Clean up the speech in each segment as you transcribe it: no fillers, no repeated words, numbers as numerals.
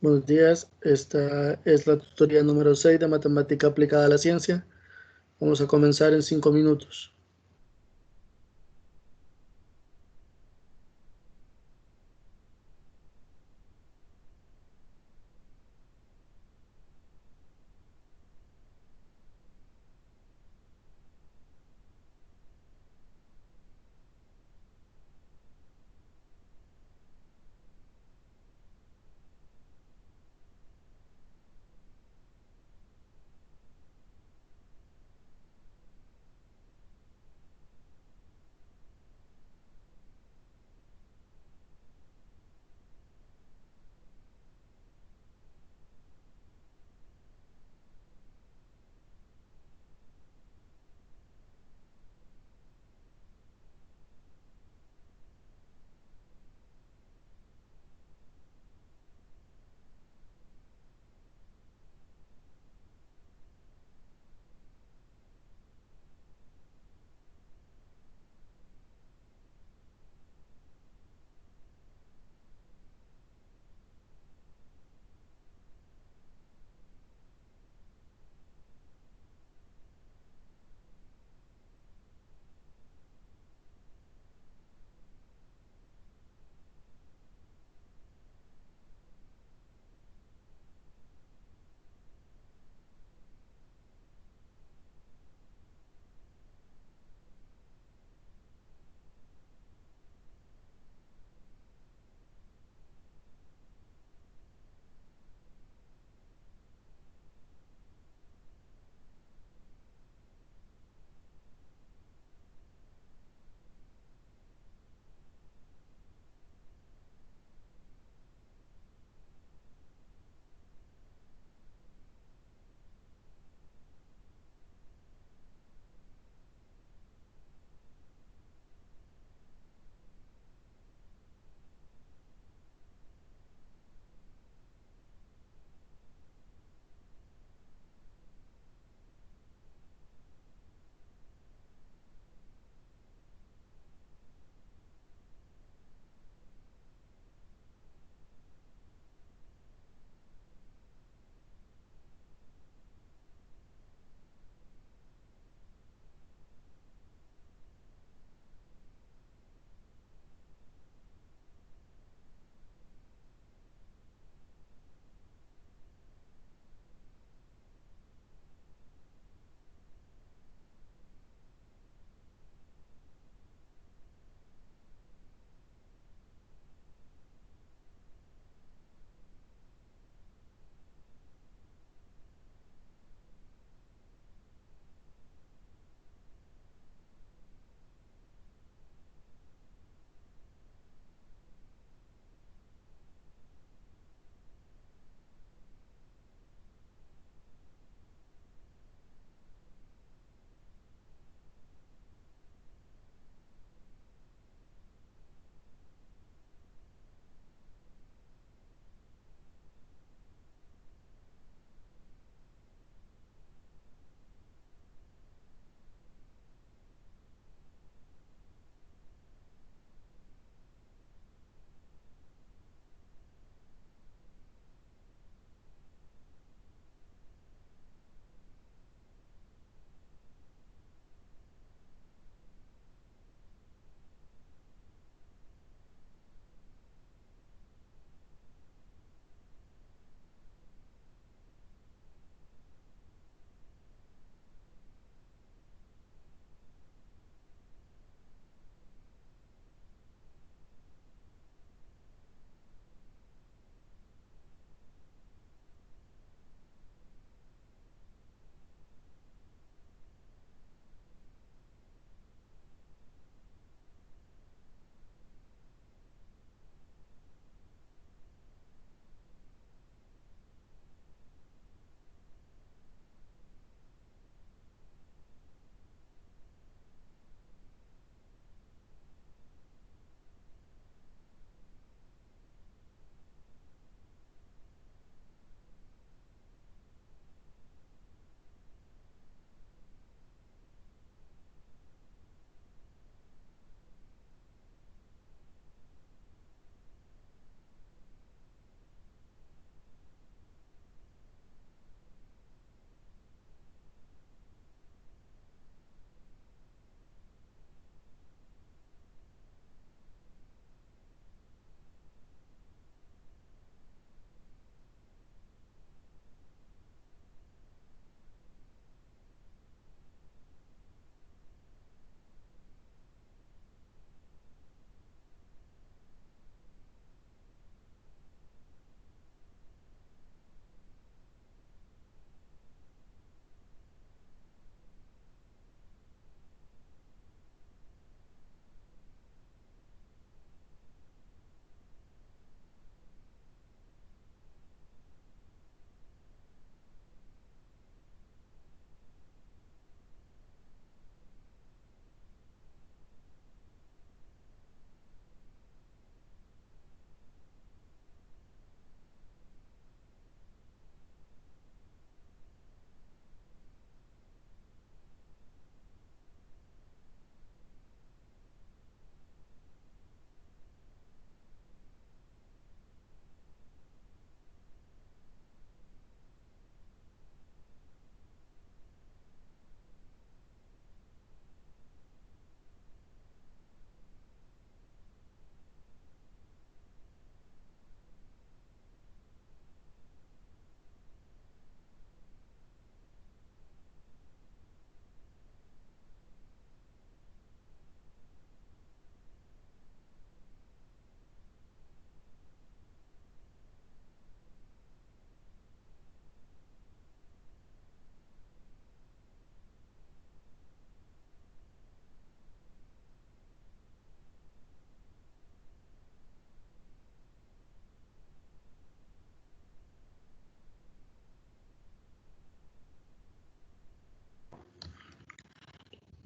Buenos días, esta es la tutoría número 6 de Matemática aplicada a la ciencia. Vamos a comenzar en 5 minutos.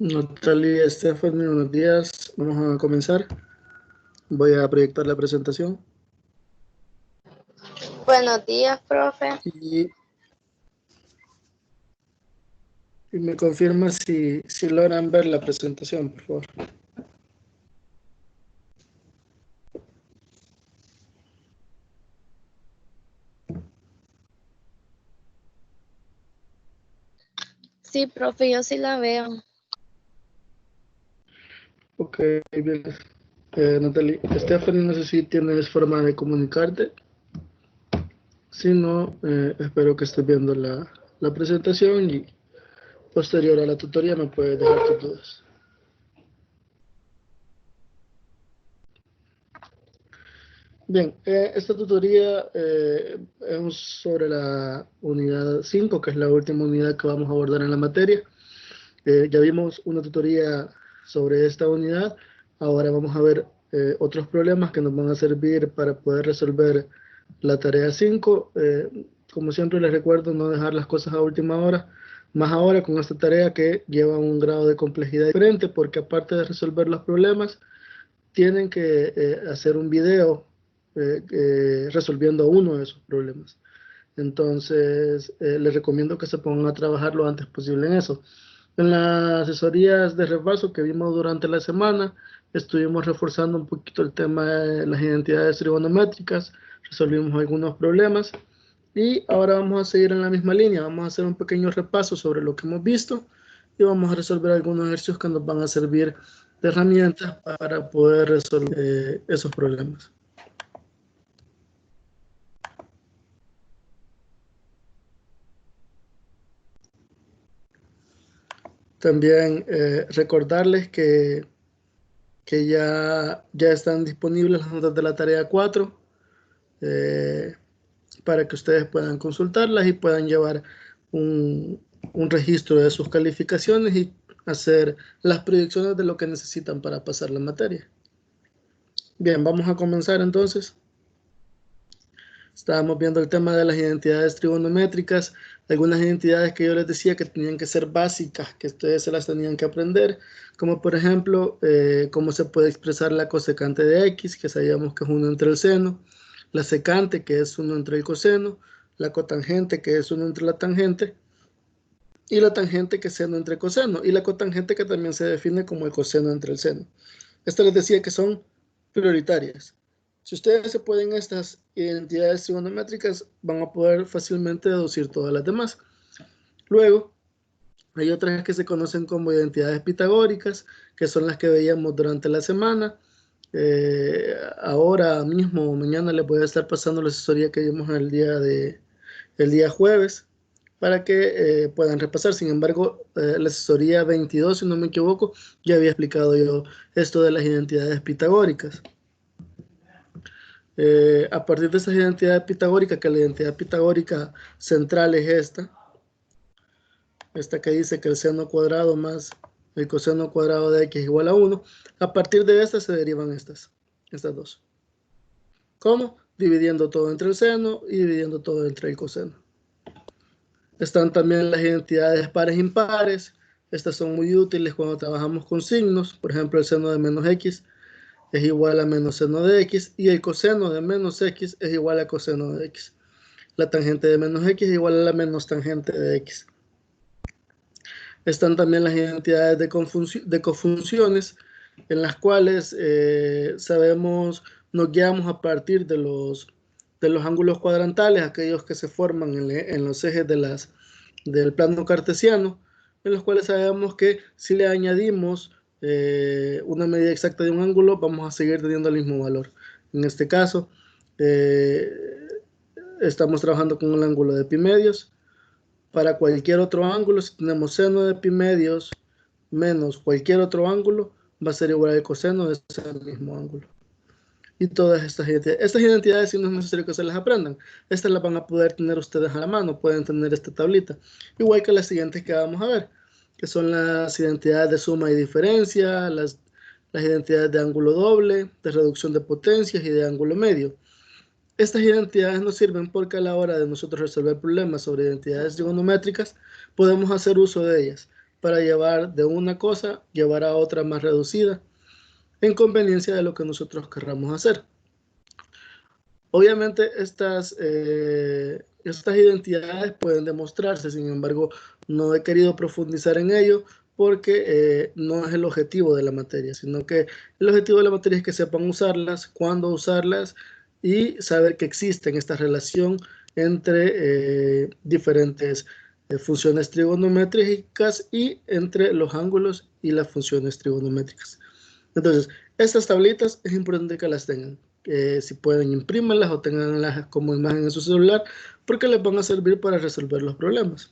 Natalia, Stephanie, buenos días. Vamos a comenzar. Voy a proyectar la presentación. Buenos días, profe. Y me confirma si logran ver la presentación, por favor. Sí, profe, yo sí la veo. Ok, bien. Natalia, Stephanie, no sé si tienes forma de comunicarte. Si no, espero que estés viendo la presentación y posterior a la tutoría me puedes dejar tus dudas. Bien, esta tutoría es sobre la unidad 5, que es la última unidad que vamos a abordar en la materia. Ya vimos una tutoría sobre esta unidad. Ahora vamos a ver otros problemas que nos van a servir para poder resolver la tarea 5. Como siempre les recuerdo no dejar las cosas a última hora, más ahora con esta tarea que lleva un grado de complejidad diferente, porque aparte de resolver los problemas, tienen que hacer un video resolviendo uno de esos problemas. Entonces, les recomiendo que se pongan a trabajar lo antes posible en eso. En las asesorías de repaso que vimos durante la semana, estuvimos reforzando un poquito el tema de las identidades trigonométricas, resolvimos algunos problemas y ahora vamos a seguir en la misma línea. Vamos a hacer un pequeño repaso sobre lo que hemos visto y vamos a resolver algunos ejercicios que nos van a servir de herramientas para poder resolver esos problemas. También recordarles que ya están disponibles las notas de la tarea 4 para que ustedes puedan consultarlas y puedan llevar un registro de sus calificaciones y hacer las proyecciones de lo que necesitan para pasar la materia. Bien, vamos a comenzar entonces. Estábamos viendo el tema de las identidades trigonométricas, algunas identidades que yo les decía que tenían que ser básicas, que ustedes se las tenían que aprender, como por ejemplo, cómo se puede expresar la cosecante de x, que sabíamos que es 1 entre el seno, la secante, que es 1 entre el coseno, la cotangente, que es 1 entre la tangente, y la tangente, que es seno entre coseno, y la cotangente, que también se define como el coseno entre el seno. Esto les decía que son prioritarias. Si ustedes se pueden estas identidades trigonométricas, van a poder fácilmente deducir todas las demás. Luego, hay otras que se conocen como identidades pitagóricas, que son las que veíamos durante la semana. Ahora mismo o mañana les voy a estar pasando la asesoría que vimos el día jueves para que puedan repasar. Sin embargo, la asesoría 22, si no me equivoco, ya había explicado yo esto de las identidades pitagóricas. A partir de esas identidades pitagóricas, que la identidad pitagórica central es esta que dice que el seno cuadrado más el coseno cuadrado de x es igual a 1, a partir de estas se derivan estas dos. ¿Cómo? Dividiendo todo entre el seno y dividiendo todo entre el coseno. Están también las identidades pares impares. Estas son muy útiles cuando trabajamos con signos. Por ejemplo, el seno de menos x es igual a menos seno de x y el coseno de menos x es igual a coseno de x. La tangente de menos x es igual a la menos tangente de x. Están también las identidades de cofunciones, en las cuales nos guiamos a partir de los ángulos cuadrantales, aquellos que se forman en los ejes del plano cartesiano, en los cuales sabemos que si le añadimos una medida exacta de un ángulo, vamos a seguir teniendo el mismo valor. En este caso, estamos trabajando con un ángulo de pi medios. Para cualquier otro ángulo, si tenemos seno de pi medios menos cualquier otro ángulo, va a ser igual al coseno de ese mismo ángulo. Y todas estas identidades, sí no es necesario que se las aprendan. Estas las van a poder tener ustedes a la mano, pueden tener esta tablita. Igual que las siguientes que vamos a ver, que son las identidades de suma y diferencia, las identidades de ángulo doble, de reducción de potencias y de ángulo medio. Estas identidades nos sirven porque a la hora de nosotros resolver problemas sobre identidades trigonométricas, podemos hacer uso de ellas. para llevar de una cosa, llevar a otra más reducida, en conveniencia de lo que nosotros querramos hacer. Obviamente estas identidades pueden demostrarse, sin embargo, no he querido profundizar en ello porque no es el objetivo de la materia, sino que el objetivo de la materia es que sepan usarlas, cuándo usarlas y saber que existen esta relación entre diferentes funciones trigonométricas y entre los ángulos y las funciones trigonométricas. Entonces, estas tablitas es importante que las tengan. Si pueden, imprímanlas o tenganlas como imagen en su celular, porque les van a servir para resolver los problemas.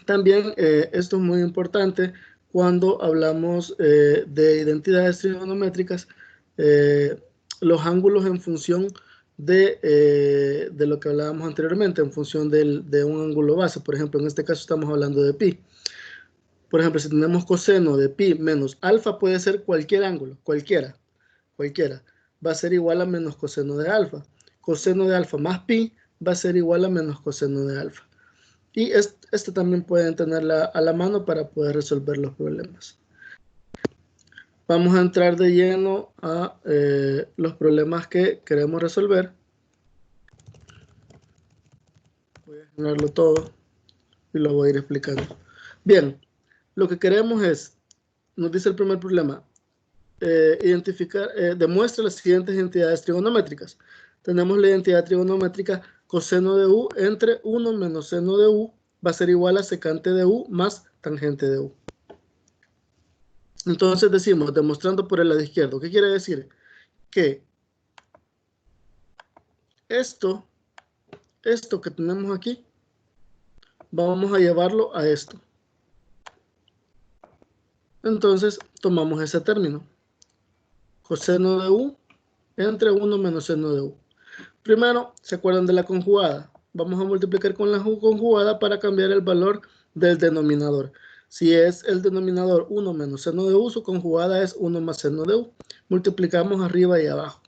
También esto es muy importante cuando hablamos de identidades trigonométricas, los ángulos en función de lo que hablábamos anteriormente, en función de un ángulo base. Por ejemplo, en este caso estamos hablando de pi. Por ejemplo, si tenemos coseno de pi menos alfa, puede ser cualquier ángulo, cualquiera, va a ser igual a menos coseno de alfa. Coseno de alfa más pi va a ser igual a menos coseno de alfa. Y este también pueden tenerla a la mano para poder resolver los problemas. Vamos a entrar de lleno a los problemas que queremos resolver. Voy a generarlo todo y lo voy a ir explicando. Bien, lo que queremos es, nos dice el primer problema, demuestra las siguientes identidades trigonométricas. Tenemos la identidad trigonométrica coseno de u entre 1 menos seno de u va a ser igual a secante de u más tangente de u. Entonces decimos, demostrando por el lado izquierdo, ¿qué quiere decir? Que esto que tenemos aquí, vamos a llevarlo a esto. Entonces tomamos ese término. Coseno de u entre 1 menos seno de u. Primero, ¿se acuerdan de la conjugada? Vamos a multiplicar con la conjugada para cambiar el valor del denominador. Si es el denominador 1 menos seno de u, su conjugada es 1 más seno de u. Multiplicamos arriba y abajo.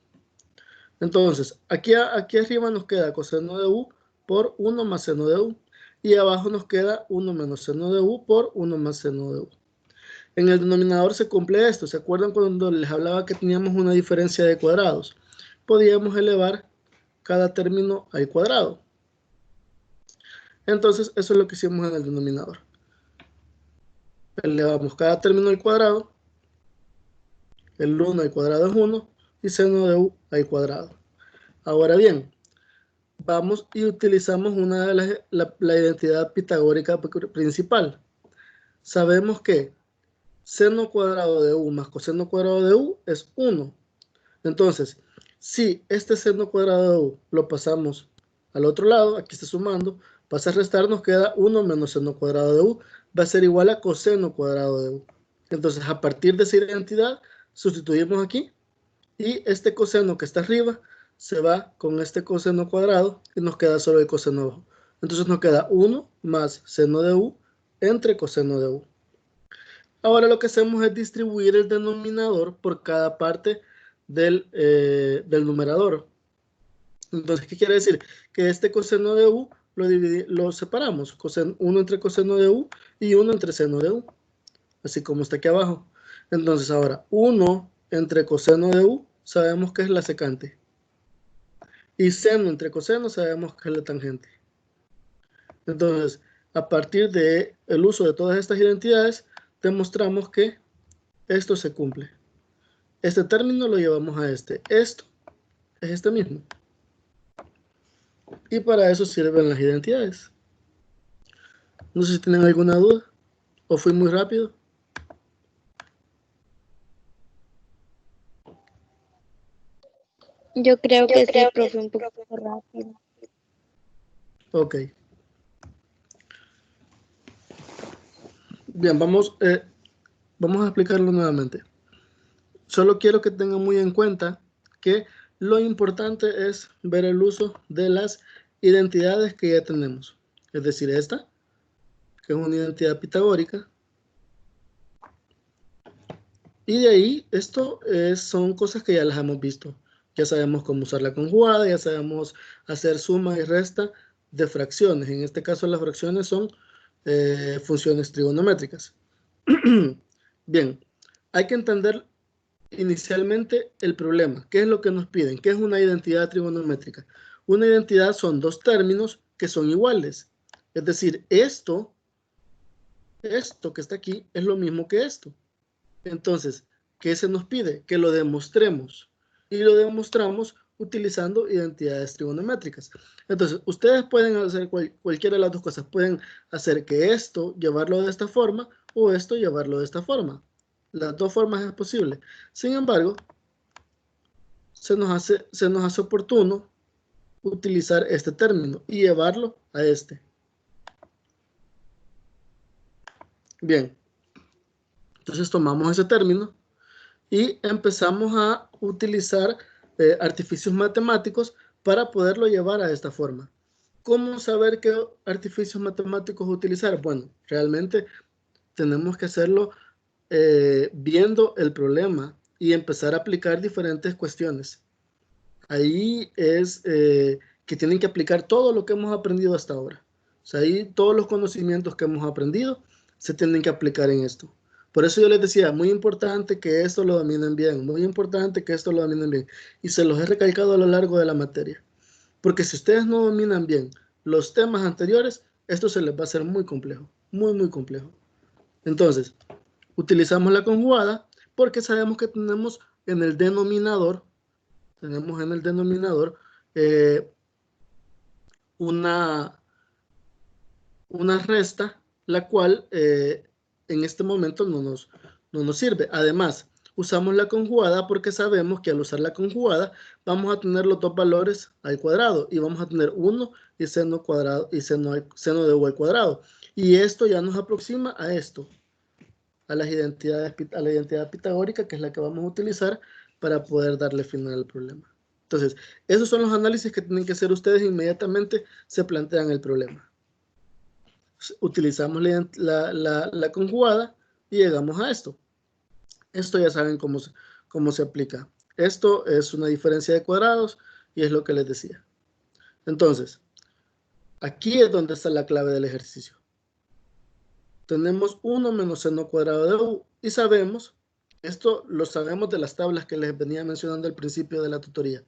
Entonces, aquí arriba nos queda coseno de u por 1 más seno de u. Y abajo nos queda 1 menos seno de u por 1 más seno de u. En el denominador se cumple esto. ¿Se acuerdan cuando les hablaba que teníamos una diferencia de cuadrados? Podíamos elevar cada término al cuadrado. Entonces, eso es lo que hicimos en el denominador. Elevamos cada término al cuadrado. El 1 al cuadrado es 1 y seno de u al cuadrado. Ahora bien, vamos y utilizamos la identidad pitagórica principal. Sabemos que seno cuadrado de u más coseno cuadrado de u es 1. Entonces, si este seno cuadrado de u lo pasamos al otro lado, aquí está sumando, pasa a restar, nos queda 1 menos seno cuadrado de u, va a ser igual a coseno cuadrado de u. Entonces, a partir de esa identidad, sustituimos aquí, y este coseno que está arriba se va con este coseno cuadrado, y nos queda solo el coseno abajo. Entonces, nos queda 1 más seno de u entre coseno de u. Ahora lo que hacemos es distribuir el denominador por cada parte del numerador. Entonces, ¿qué quiere decir? Que este coseno de u lo separamos. 1 entre coseno de u y 1 entre seno de u. Así como está aquí abajo. Entonces, ahora, 1 entre coseno de u sabemos que es la secante. Y seno entre coseno sabemos que es la tangente. Entonces, a partir del uso de todas estas identidades, demostramos que esto se cumple. Este término lo llevamos a este. Esto es este mismo. Y para eso sirven las identidades. No sé si tienen alguna duda. ¿O fui muy rápido? Yo creo que sí, profe, un poco rápido. Ok. Bien, vamos a explicarlo nuevamente. Solo quiero que tengan muy en cuenta que lo importante es ver el uso de las identidades que ya tenemos. Es decir, esta, que es una identidad pitagórica. Y de ahí, esto son cosas que ya las hemos visto. Ya sabemos cómo usar la conjugada, ya sabemos hacer suma y resta de fracciones. En este caso, las fracciones son funciones trigonométricas. Bien, hay que entender inicialmente el problema. ¿Qué es lo que nos piden? ¿Qué es una identidad trigonométrica? Una identidad son dos términos que son iguales. Es decir, esto que está aquí es lo mismo que esto. Entonces, ¿qué se nos pide? Que lo demostremos. Y lo demostramos utilizando identidades trigonométricas. Entonces, ustedes pueden hacer cualquiera de las dos cosas. Pueden hacer que esto, llevarlo de esta forma, o esto, llevarlo de esta forma. Las dos formas es posible. Sin embargo, se nos hace oportuno utilizar este término y llevarlo a este. Bien. Entonces tomamos ese término y empezamos a utilizar artificios matemáticos para poderlo llevar a esta forma. ¿Cómo saber qué artificios matemáticos utilizar? Bueno, realmente tenemos que hacerlo viendo el problema y empezar a aplicar diferentes cuestiones. Ahí es que tienen que aplicar todo lo que hemos aprendido hasta ahora. O sea, ahí todos los conocimientos que hemos aprendido se tienen que aplicar en esto. Por eso yo les decía, muy importante que esto lo dominen bien, muy importante que esto lo dominen bien. Y se los he recalcado a lo largo de la materia. Porque si ustedes no dominan bien los temas anteriores, esto se les va a hacer muy complejo, muy, muy complejo. Entonces, utilizamos la conjugada porque sabemos que tenemos en el denominador una resta, la cual en este momento no nos sirve. Además, usamos la conjugada porque sabemos que al usar la conjugada vamos a tener los dos valores al cuadrado y vamos a tener 1 y seno cuadrado y seno de u al cuadrado. Y esto ya nos aproxima a esto, a la identidad pitagórica, que es la que vamos a utilizar para poder darle final al problema. Entonces, esos son los análisis que tienen que hacer ustedes inmediatamente se plantean el problema. Utilizamos la conjugada y llegamos a esto. Esto ya saben cómo se aplica. Esto es una diferencia de cuadrados y es lo que les decía. Entonces, aquí es donde está la clave del ejercicio. Tenemos 1 menos seno cuadrado de u y sabemos, esto lo sabemos de las tablas que les venía mencionando al principio de la tutoría.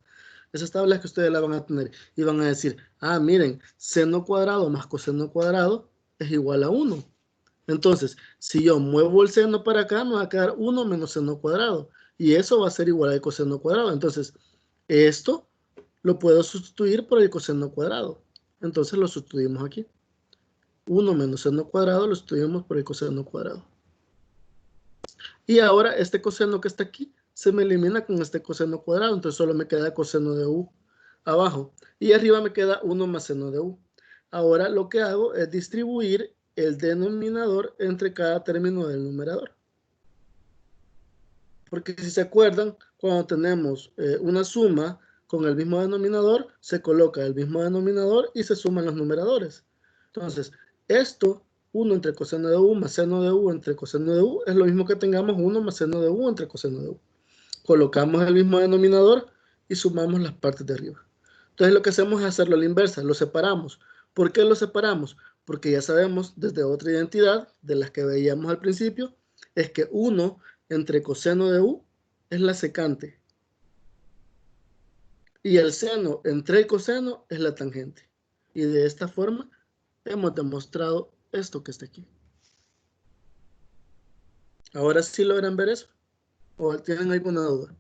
Esas tablas que ustedes la van a tener y van a decir, ah, miren, seno cuadrado más coseno cuadrado es igual a 1. Entonces, si yo muevo el seno para acá, me va a quedar 1 menos seno cuadrado. Y eso va a ser igual al coseno cuadrado. Entonces, esto lo puedo sustituir por el coseno cuadrado. Entonces, lo sustituimos aquí. 1 menos seno cuadrado lo sustituimos por el coseno cuadrado. Y ahora este coseno que está aquí se me elimina con este coseno cuadrado. Entonces, solo me queda coseno de u abajo. Y arriba me queda 1 más seno de u. Ahora lo que hago es distribuir el denominador entre cada término del numerador. Porque si se acuerdan, cuando tenemos una suma con el mismo denominador, se coloca el mismo denominador y se suman los numeradores. Entonces, esto, 1 entre coseno de u más seno de u entre coseno de u, es lo mismo que tengamos 1 más seno de u entre coseno de u. Colocamos el mismo denominador y sumamos las partes de arriba. Entonces, lo que hacemos es hacerlo a la inversa, lo separamos. ¿Por qué lo separamos? Porque ya sabemos desde otra identidad, de las que veíamos al principio, es que 1 entre coseno de u es la secante. Y el seno entre el coseno es la tangente. Y de esta forma hemos demostrado esto que está aquí. ¿Ahora sí logran ver eso? ¿O tienen alguna duda?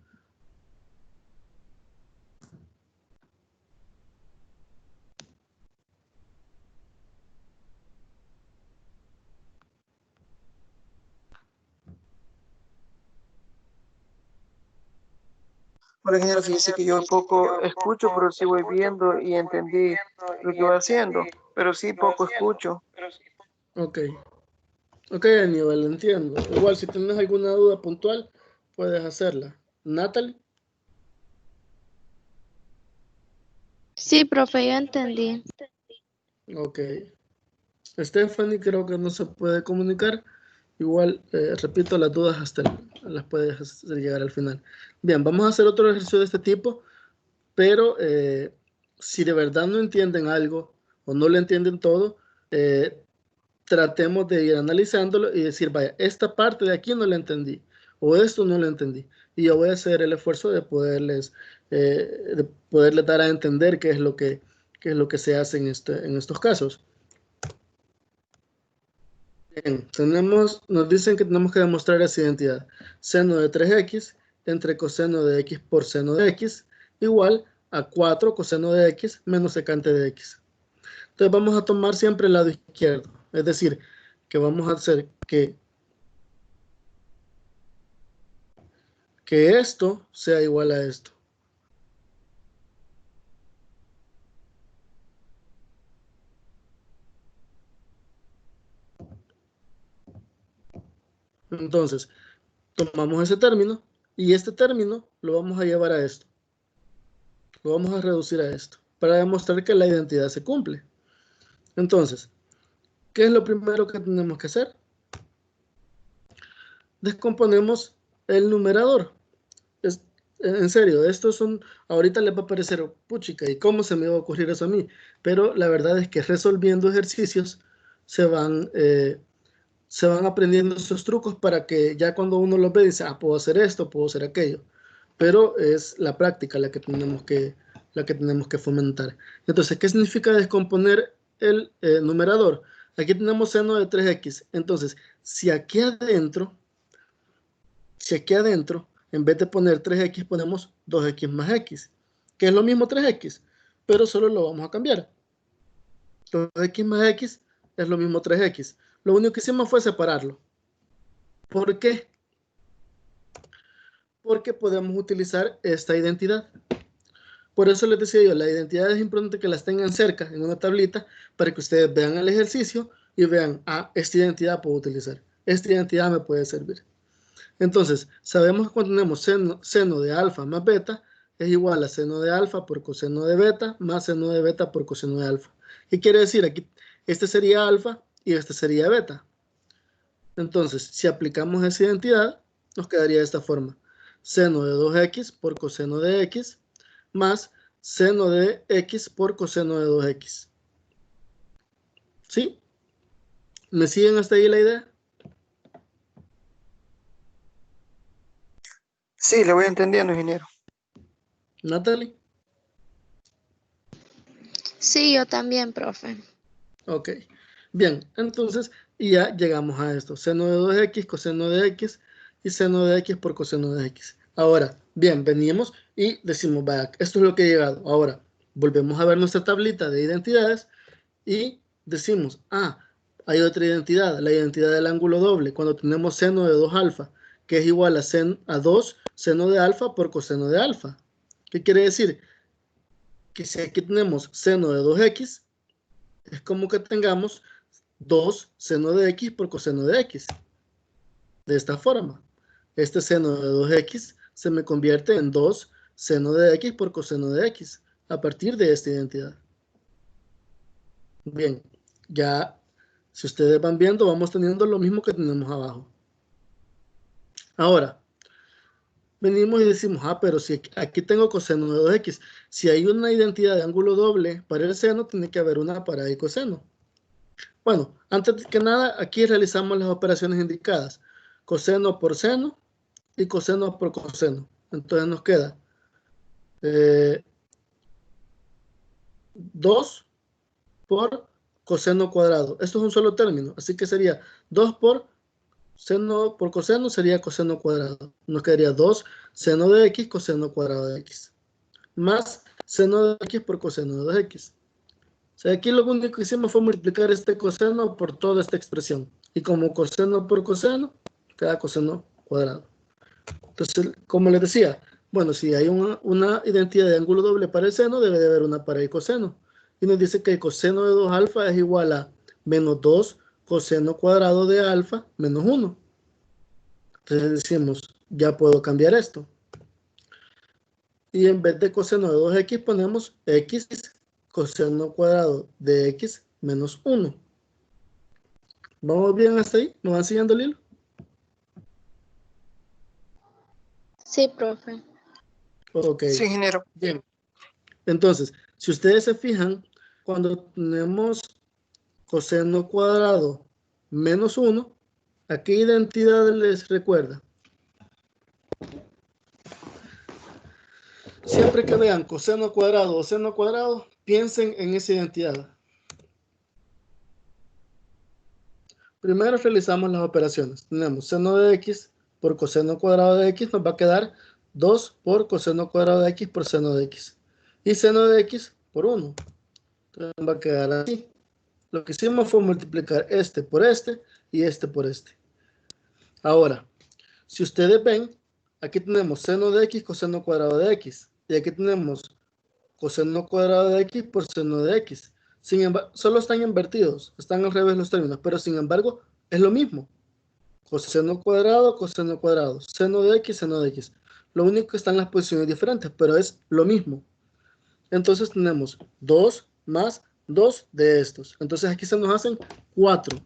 Por ejemplo, fíjese que yo un poco escucho, pero sí voy viendo y entendí lo que voy haciendo, pero sí poco escucho. Ok. Ok, Aníbal, entiendo. Igual, si tienes alguna duda puntual, puedes hacerla. Natalie. Sí, profe, yo entendí. Ok. Stephanie creo que no se puede comunicar. Igual, repito, las dudas las puedes hacer llegar al final. Bien, vamos a hacer otro ejercicio de este tipo, pero si de verdad no entienden algo o no lo entienden todo, tratemos de ir analizándolo y decir, vaya, esta parte de aquí no la entendí, o esto no lo entendí. Y yo voy a hacer el esfuerzo de poderles dar a entender qué es lo que se hace en estos casos. Bien, nos dicen que tenemos que demostrar esa identidad. Seno de 3x entre coseno de x por seno de x igual a 4 coseno de x menos secante de x. Entonces vamos a tomar siempre el lado izquierdo. Es decir, que vamos a hacer que esto sea igual a esto. Entonces, tomamos ese término y este término lo vamos a llevar a esto. Lo vamos a reducir a esto para demostrar que la identidad se cumple. Entonces, ¿qué es lo primero que tenemos que hacer? Descomponemos el numerador. En serio, estos son, ahorita les va a parecer, puchica, ¿y cómo se me va a ocurrir eso a mí? Pero la verdad es que resolviendo ejercicios se van aprendiendo esos trucos para que ya cuando uno los ve dice, puedo hacer esto, puedo hacer aquello. Pero es la práctica la que tenemos que fomentar. Entonces, ¿qué significa descomponer el numerador? Aquí tenemos seno de 3x. Entonces, si aquí adentro, en vez de poner 3x, ponemos 2x más x, que es lo mismo 3x, pero solo lo vamos a cambiar. 2x más x es lo mismo 3x. Lo único que hicimos fue separarlo. ¿Por qué? Porque podemos utilizar esta identidad. Por eso les decía yo, la identidad es importante que las tengan cerca en una tablita para que ustedes vean el ejercicio y vean, esta identidad puedo utilizar. Esta identidad me puede servir. Entonces, sabemos que cuando tenemos seno de alfa más beta es igual a seno de alfa por coseno de beta más seno de beta por coseno de alfa. ¿Qué quiere decir? Aquí, este sería alfa y este sería beta. Entonces, si aplicamos esa identidad, nos quedaría de esta forma. Seno de 2x por coseno de x más seno de x por coseno de 2x. ¿Sí? ¿Me siguen hasta ahí la idea? Sí, le voy entendiendo, ingeniero. Natalie. Sí, yo también, profe. Ok. Bien, entonces ya llegamos a esto. Seno de 2x, coseno de x y seno de x por coseno de x. Ahora, bien, venimos y decimos, vaya, esto es lo que ha llegado. Ahora, volvemos a ver nuestra tablita de identidades y decimos, hay otra identidad, la identidad del ángulo doble, cuando tenemos seno de 2 alfa, que es igual a 2 seno de alfa por coseno de alfa. ¿Qué quiere decir? Que si aquí tenemos seno de 2x, es como que tengamos 2 seno de x por coseno de x. De esta forma, este seno de 2x se me convierte en 2 seno de x por coseno de x a partir de esta identidad. Bien, ya si ustedes van viendo, vamos teniendo lo mismo que tenemos abajo. Ahora, venimos y decimos, pero si aquí tengo coseno de 2x, si hay una identidad de ángulo doble para el seno, tiene que haber una para el coseno. Bueno, antes que nada, aquí realizamos las operaciones indicadas. Coseno por seno y coseno por coseno. Entonces nos queda 2 por coseno cuadrado. Esto es un solo término, así que sería 2 por seno por coseno, sería coseno cuadrado. Nos quedaría 2 seno de x coseno cuadrado de x. Más seno de x por coseno de 2x. O sea, aquí lo único que hicimos fue multiplicar este coseno por toda esta expresión. Y como coseno por coseno, queda coseno cuadrado. Entonces, como les decía, bueno, si hay una identidad de ángulo doble para el seno, debe de haber una para el coseno. Y nos dice que el coseno de 2 alfa es igual a menos 2 coseno cuadrado de alfa menos 1. Entonces decimos, ya puedo cambiar esto. Y en vez de coseno de 2x ponemos x coseno cuadrado de x menos 1. ¿Vamos bien hasta ahí? ¿Me van siguiendo el hilo? Sí, profe. Ok. Sí, ingeniero. Bien. Entonces, si ustedes se fijan, cuando tenemos coseno cuadrado menos 1. ¿A qué identidad les recuerda? Siempre que vean coseno cuadrado o seno cuadrado, piensen en esa identidad. Primero realizamos las operaciones. Tenemos seno de x por coseno cuadrado de x, nos va a quedar 2 por coseno cuadrado de x por seno de x. Y seno de x por 1. Entonces nos va a quedar así. Lo que hicimos fue multiplicar este por este y este por este. Ahora, si ustedes ven, aquí tenemos seno de x coseno cuadrado de x. Y aquí tenemos coseno cuadrado de x por seno de x. Sin embargo, solo están invertidos, están al revés los términos, pero sin embargo es lo mismo. Coseno cuadrado, seno de x, seno de x. Lo único que están las posiciones diferentes, pero es lo mismo. Entonces tenemos 2 más 2 de estos. Entonces aquí se nos hacen 4.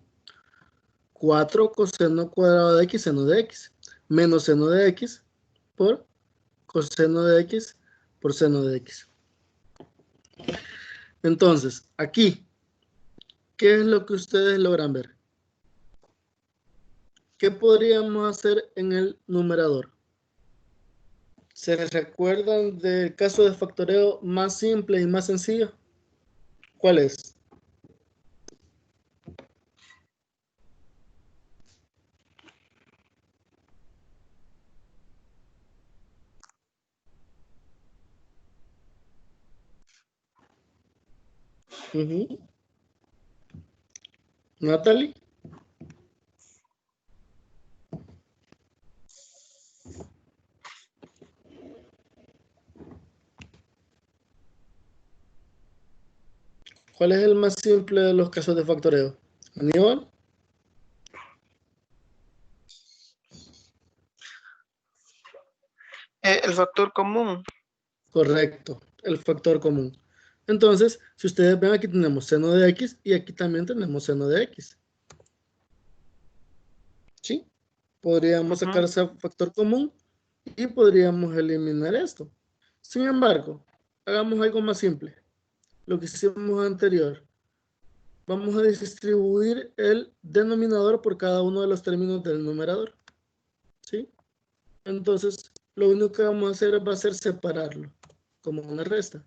4 coseno cuadrado de x, seno de x, menos seno de x por coseno de x por seno de x. Entonces, aquí, ¿qué es lo que ustedes logran ver? ¿Qué podríamos hacer en el numerador? ¿Se les recuerdan del caso de factoreo más simple y más sencillo? ¿Cuál es? Natalie. ¿Cuál es el más simple de los casos de factoreo? ¿Aníbal? El factor común. Correcto, el factor común. Entonces, si ustedes ven, aquí tenemos seno de x y aquí también tenemos seno de x. ¿Sí? Podríamos sacar ese factor común y podríamos eliminar esto. Sin embargo, hagamos algo más simple. Lo que hicimos anterior. Vamos a distribuir el denominador por cada uno de los términos del numerador. ¿Sí? Entonces, lo único que vamos a hacer va a ser separarlo, como una resta.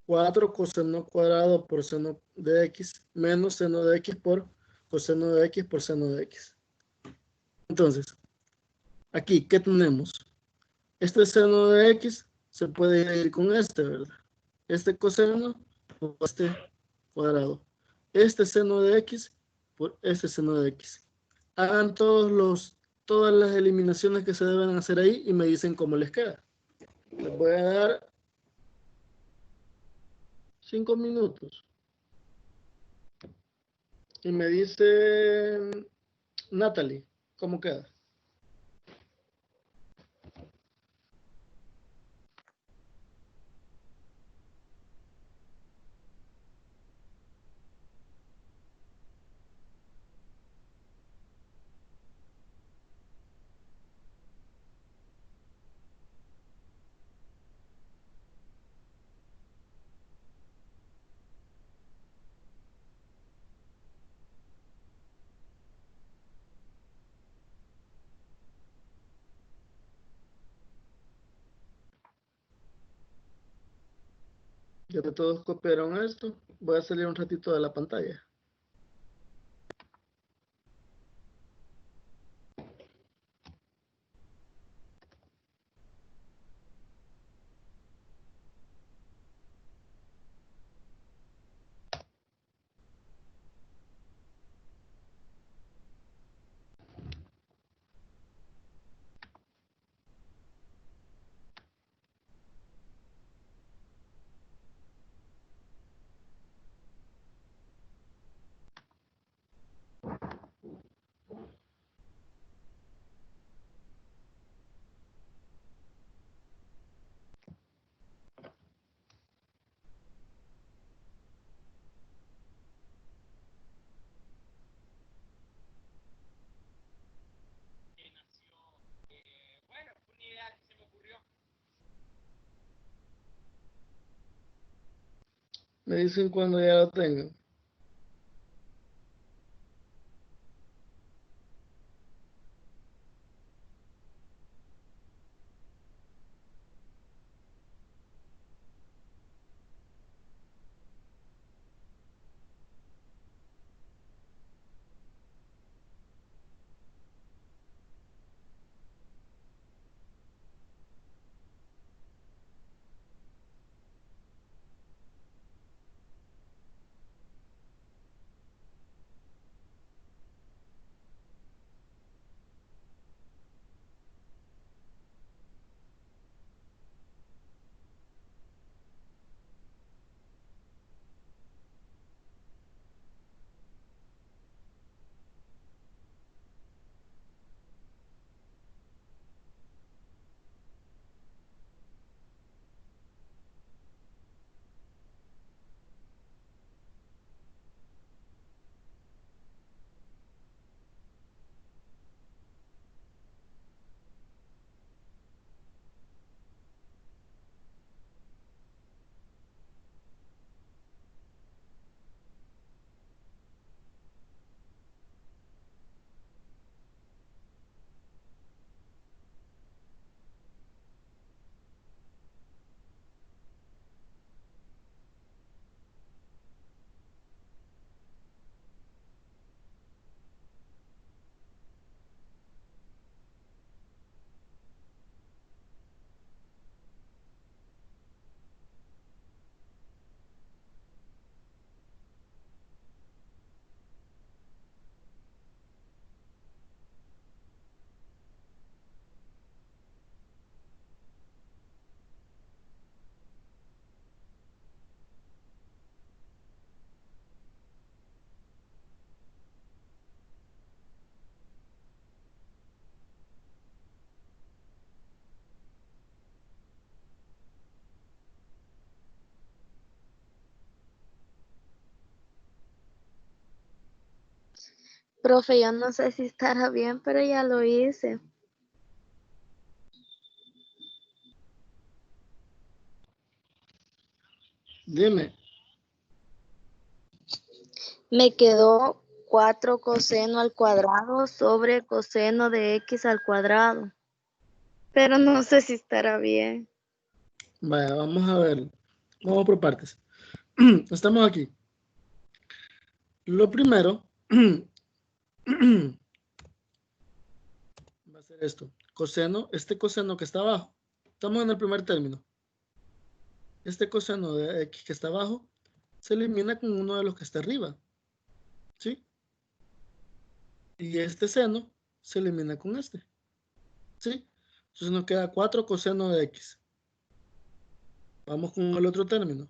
4 coseno cuadrado por seno de x menos seno de x por coseno de x por seno de x. Entonces, aquí, ¿qué tenemos? Este seno de x se puede ir con este, ¿verdad? Este coseno por este cuadrado. Este seno de x por este seno de x. Hagan todas las eliminaciones que se deben hacer ahí y me dicen cómo les queda. Les voy a dar 5 minutos. Y me dice Natalie, ¿cómo queda? Ya que todos copiaron esto, voy a salir un ratito de la pantalla. Me dicen cuando ya lo tengan. Profe, yo no sé si estará bien, pero ya lo hice. Dime. Me quedó 4 coseno al cuadrado sobre coseno de x al cuadrado. Pero no sé si estará bien. Vaya, vamos a ver. Vamos por partes. Estamos aquí. Lo primero va a ser esto. Coseno, este coseno que está abajo. Estamos en el primer término. Este coseno de x que está abajo se elimina con uno de los que está arriba. ¿Sí? Y este seno se elimina con este. ¿Sí? Entonces nos queda 4 coseno de x. Vamos con el otro término.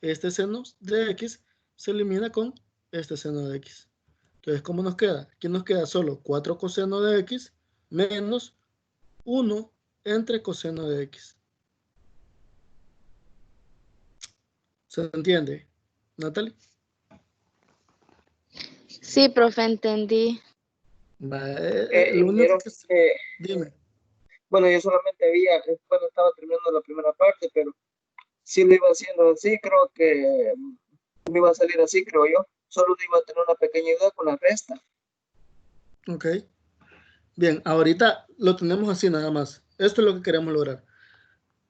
Este seno de x se elimina con este seno de x. Entonces, ¿cómo nos queda? Aquí nos queda solo 4 coseno de x menos 1 entre coseno de x. ¿Se entiende, Natalie? Sí, profe, entendí. Lo único Ingeniero, que... Dime. bueno, yo solamente había, bueno, estaba terminando la primera parte, pero si lo iba haciendo así, creo que me iba a salir así, creo yo. Solo iba a tener una pequeña idea con la resta. Ok. Bien, ahorita lo tenemos así nada más. Esto es lo que queremos lograr.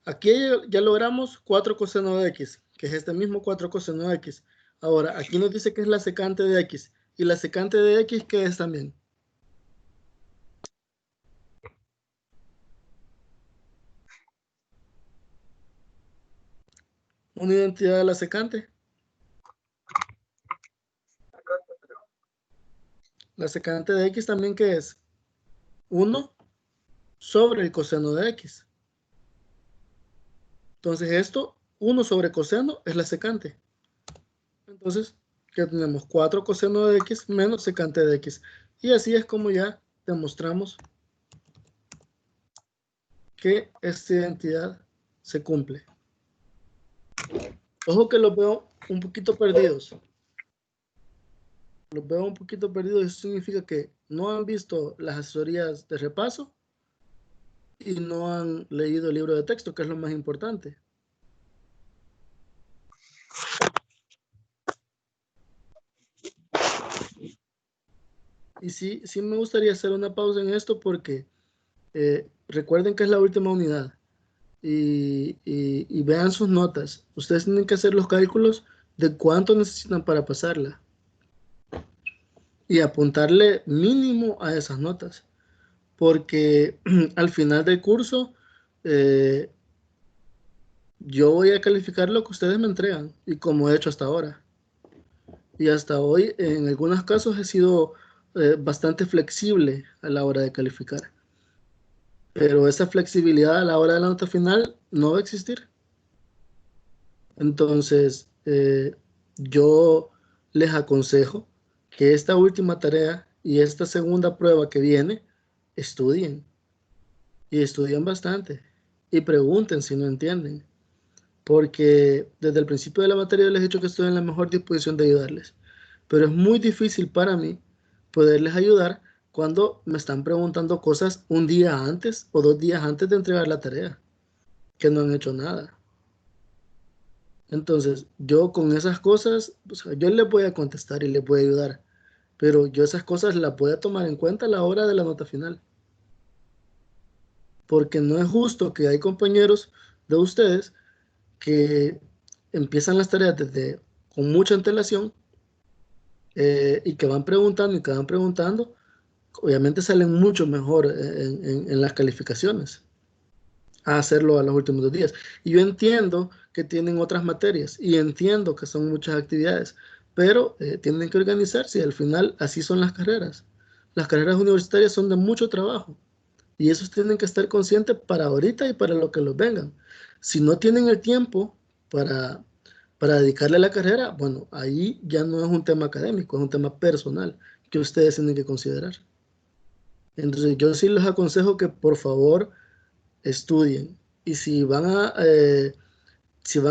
Aquí ya logramos 4 coseno de x, que es este mismo 4 coseno de x. Ahora, aquí nos dice que es la secante de x. ¿Y la secante de x qué es también? Una identidad de la secante. La secante de x también ¿qué es? 1 sobre el coseno de x. Entonces esto, 1 sobre coseno es la secante. Entonces, ya tenemos 4 coseno de x menos secante de x. Y así es como ya demostramos que esta identidad se cumple. Ojo que los veo un poquito perdidos. Los veo un poquito perdidos. Eso significa que no han visto las asesorías de repaso y no han leído el libro de texto, que es lo más importante. Y sí me gustaría hacer una pausa en esto porque recuerden que es la última unidad y vean sus notas. Ustedes tienen que hacer los cálculos de cuánto necesitan para pasarla y apuntarle mínimo a esas notas. Porque al final del curso eh, yo voy a calificar lo que ustedes me entregan y como he hecho hasta ahora. Y hasta hoy en algunos casos he sido bastante flexible a la hora de calificar. Pero esa flexibilidad a la hora de la nota final no va a existir. Entonces, yo les aconsejo que esta última tarea y esta segunda prueba que viene, estudien. Y estudien bastante. Y pregunten si no entienden. Porque desde el principio de la materia les he dicho que estoy en la mejor disposición de ayudarles. Pero es muy difícil para mí poderles ayudar cuando me están preguntando cosas un día antes o 2 días antes de entregar la tarea, que no han hecho nada. Entonces, yo con esas cosas, o sea, yo les voy a contestar y les voy a ayudar, pero yo esas cosas las voy a tomar en cuenta a la hora de la nota final. Porque no es justo que hay compañeros de ustedes que empiezan las tareas desde con mucha antelación y que van preguntando y que van preguntando, obviamente salen mucho mejor en las calificaciones a hacerlo a los últimos 2 días. Y yo entiendo que tienen otras materias y entiendo que son muchas actividades, pero tienen que organizarse y al final así son las carreras. Las carreras universitarias son de mucho trabajo y esos tienen que estar conscientes para ahorita y para lo que los vengan. Si no tienen el tiempo para, para dedicarle a la carrera, bueno, ahí ya no es un tema académico, es un tema personal que ustedes tienen que considerar. Entonces yo sí les aconsejo que por favor estudien y si van a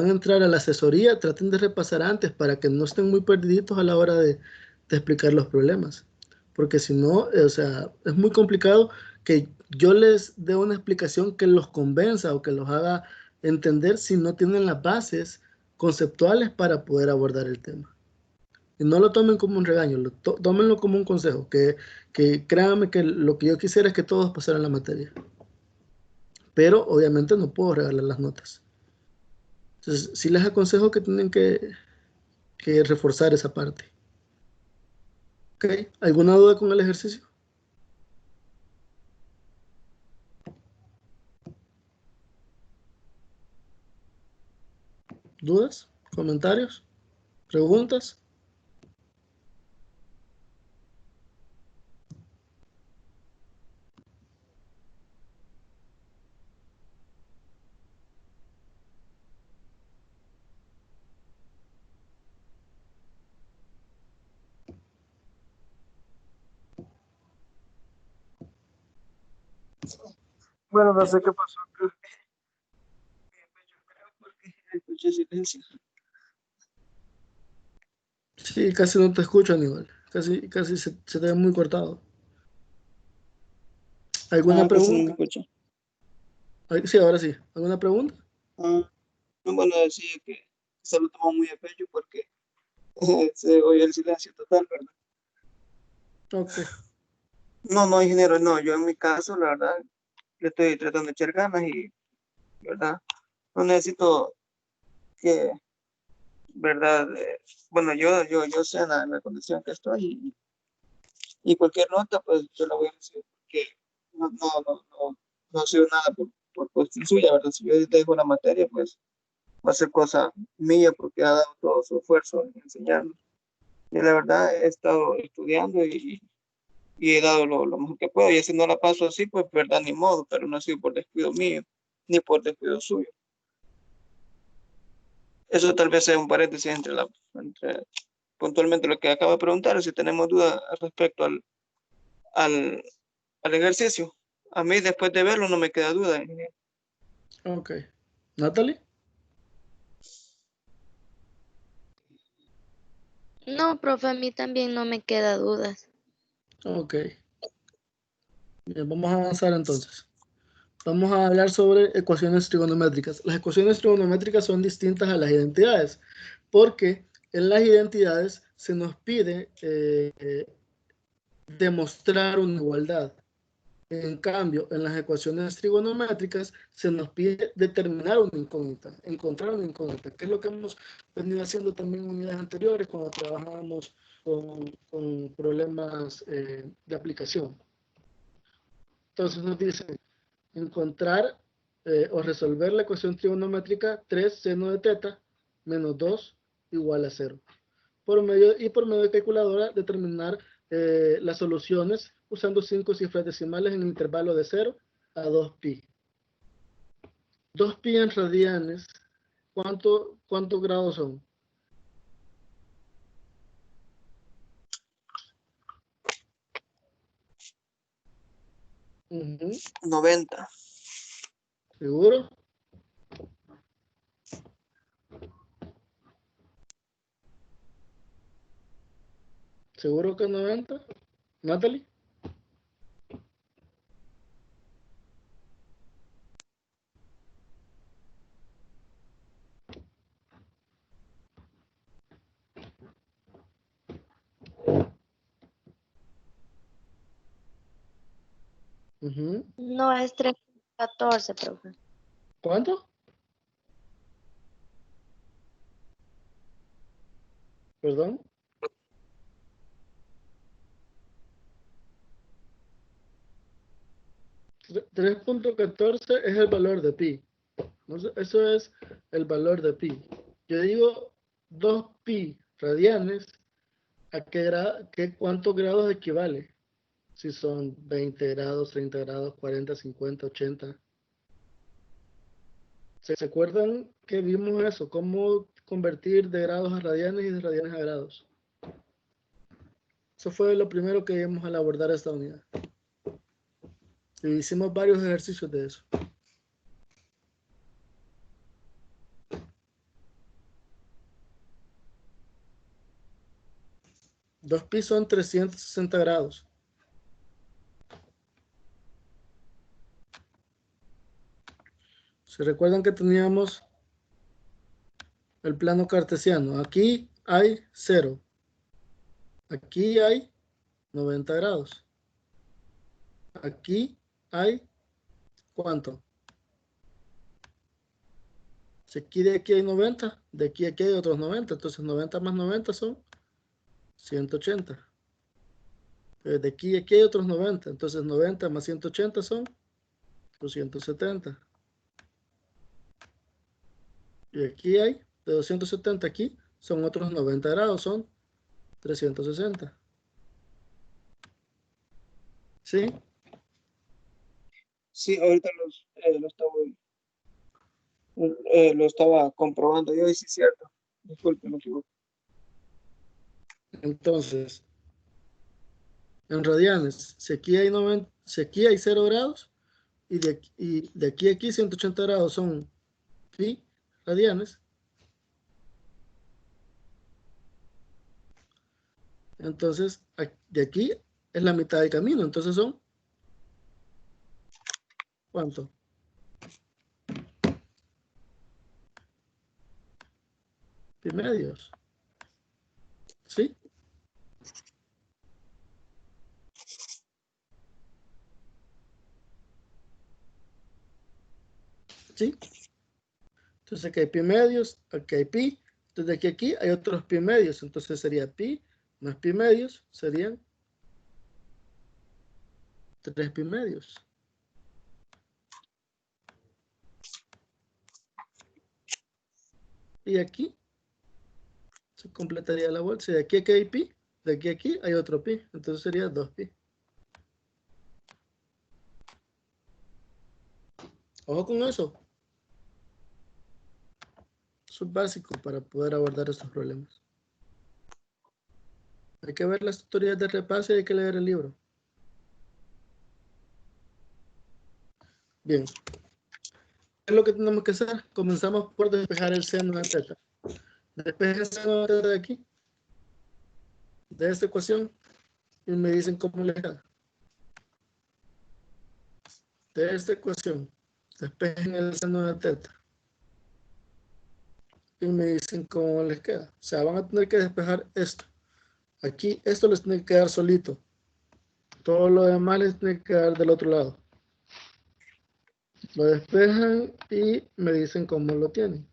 entrar a la asesoría, traten de repasar antes para que no estén muy perdiditos a la hora de explicar los problemas. porque si no, o sea, es muy complicado que yo les dé una explicación que los convenza o que los haga entender si no tienen las bases conceptuales para poder abordar el tema. Y no lo tomen como un regaño, tómenlo como un consejo, que créanme que lo que yo quisiera es que todos pasaran la materia. Pero obviamente no puedo regalar las notas. Entonces, sí les aconsejo que tienen que reforzar esa parte. ¿Ok? ¿Alguna duda con el ejercicio? ¿Dudas? ¿Comentarios? ¿Preguntas? Bueno, no sé qué pasó, creo que yo creo porque escuché silencio. Sí, casi no te escucho, Aníbal. Casi se te ve muy cortado. ¿Alguna Casi no me pregunta? escucha. Sí, ahora sí. ¿Alguna pregunta? No, bueno, decía que se lo tomó muy a pecho porque se oye el silencio total, ¿verdad? Ok. No, no, ingeniero, no, yo en mi caso, la verdad, le estoy tratando de echar ganas y, ¿verdad? No necesito que, ¿verdad? Bueno, yo sé la condición que estoy y cualquier nota, pues yo la voy a recibir porque no ha sido nada por cuestión suya, ¿verdad? Si yo dejo la materia, pues va a ser cosa mía porque ha dado todo su esfuerzo en enseñarnos. Y la verdad, he estado estudiando y he dado lo mejor que puedo. Y si no la paso así, pues verdad, ni modo, pero no ha sido por descuido mío, ni por descuido suyo. Eso tal vez sea un paréntesis entre puntualmente lo que acabo de preguntar, si tenemos dudas respecto al, al ejercicio. A mí, después de verlo, no me queda duda. Ok. ¿Natalie? No, profe, a mí también no me queda dudas. Ok. Bien, vamos a avanzar entonces. Vamos a hablar sobre ecuaciones trigonométricas. Las ecuaciones trigonométricas son distintas a las identidades, porque en las identidades se nos pide demostrar una igualdad. En cambio, en las ecuaciones trigonométricas se nos pide determinar una incógnita, encontrar una incógnita, que es lo que hemos venido haciendo también en unidades anteriores cuando trabajábamos con problemas de aplicación. Entonces nos dice encontrar o resolver la ecuación trigonométrica 3 seno de teta menos 2 igual a 0. Por medio de calculadora determinar las soluciones usando 5 cifras decimales en el intervalo de 0 a 2pi. 2pi en radianes, ¿cuántos grados son? Uh-huh. 90. ¿Seguro? ¿Seguro que 90? ¿Natalie? Uh-huh. No, es 3.14, profe. ¿Cuánto? ¿Perdón? 3.14 es el valor de pi. Eso es el valor de pi. Yo digo 2pi radianes, ¿cuántos grados equivale? Si son 20 grados, 30 grados, 40, 50, 80. ¿Se acuerdan que vimos eso? ¿Cómo convertir de grados a radianes y de radianes a grados? Eso fue lo primero que vimos al abordar esta unidad. Y hicimos varios ejercicios de eso. 2pi son 360 grados. ¿Se recuerdan que teníamos el plano cartesiano? Aquí hay 0. Aquí hay 90 grados. Aquí hay, ¿cuánto? Si aquí hay 90, de aquí a aquí hay otros 90. Entonces 90 más 90 son 180. De aquí a aquí hay otros 90. Entonces 90 más 180 son 270. Y aquí hay, de 270 aquí, son otros 90 grados, son 360. ¿Sí? Sí, ahorita lo estaba comprobando yo y sí es cierto. Disculpe, me equivoco. Entonces, en radianes, si aquí hay 90, si aquí hay 0 grados, y de aquí a aquí 180 grados son pi radianes, entonces de aquí es la mitad del camino, entonces son, ¿cuánto? Pi medios. ¿Sí? ¿Sí? Entonces aquí hay pi medios, aquí hay pi, entonces de aquí a aquí hay otros pi medios, entonces sería pi más pi medios, serían 3 pi medios. Y aquí se completaría la vuelta. Si de aquí a aquí hay pi, de aquí a aquí hay otro pi, entonces sería 2 pi. Ojo con eso. Eso es básico para poder abordar estos problemas. Hay que ver las tutorías de repaso y hay que leer el libro. Bien. ¿Qué es lo que tenemos que hacer? Comenzamos por despejar el seno de teta. Despeja el seno de teta de aquí, de esta ecuación, y me dicen cómo le queda. De esta ecuación, despejen el seno de teta. Y me dicen cómo les queda. O sea, van a tener que despejar esto. Aquí, esto les tiene que quedar solito. Todo lo demás les tiene que quedar del otro lado. Lo despejan y me dicen cómo lo tienen.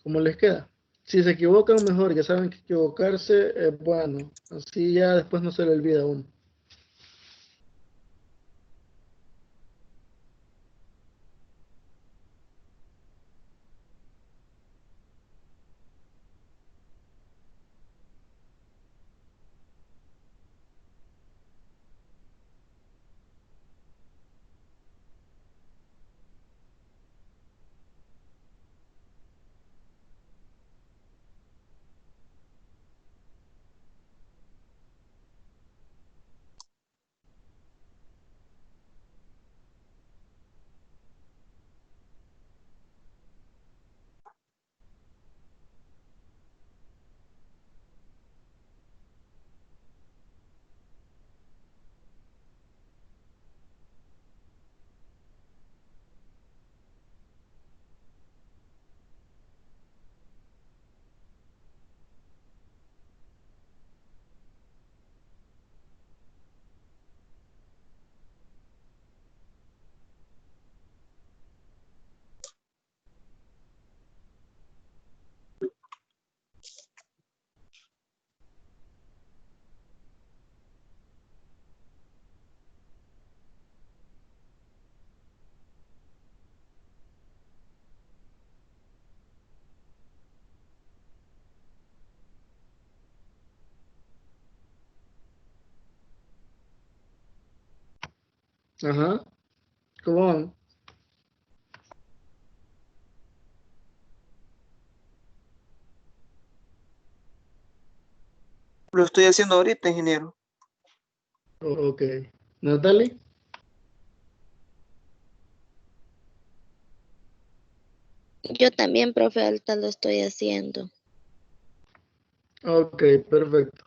Cómo les queda. Si se equivocan, mejor. Ya saben que equivocarse es bueno. Así ya después no se le olvida a uno. Ajá. ¿Cómo van? Lo estoy haciendo ahorita, ingeniero. Ok. Natalie. Yo también, profe, ahorita lo estoy haciendo. Ok, perfecto.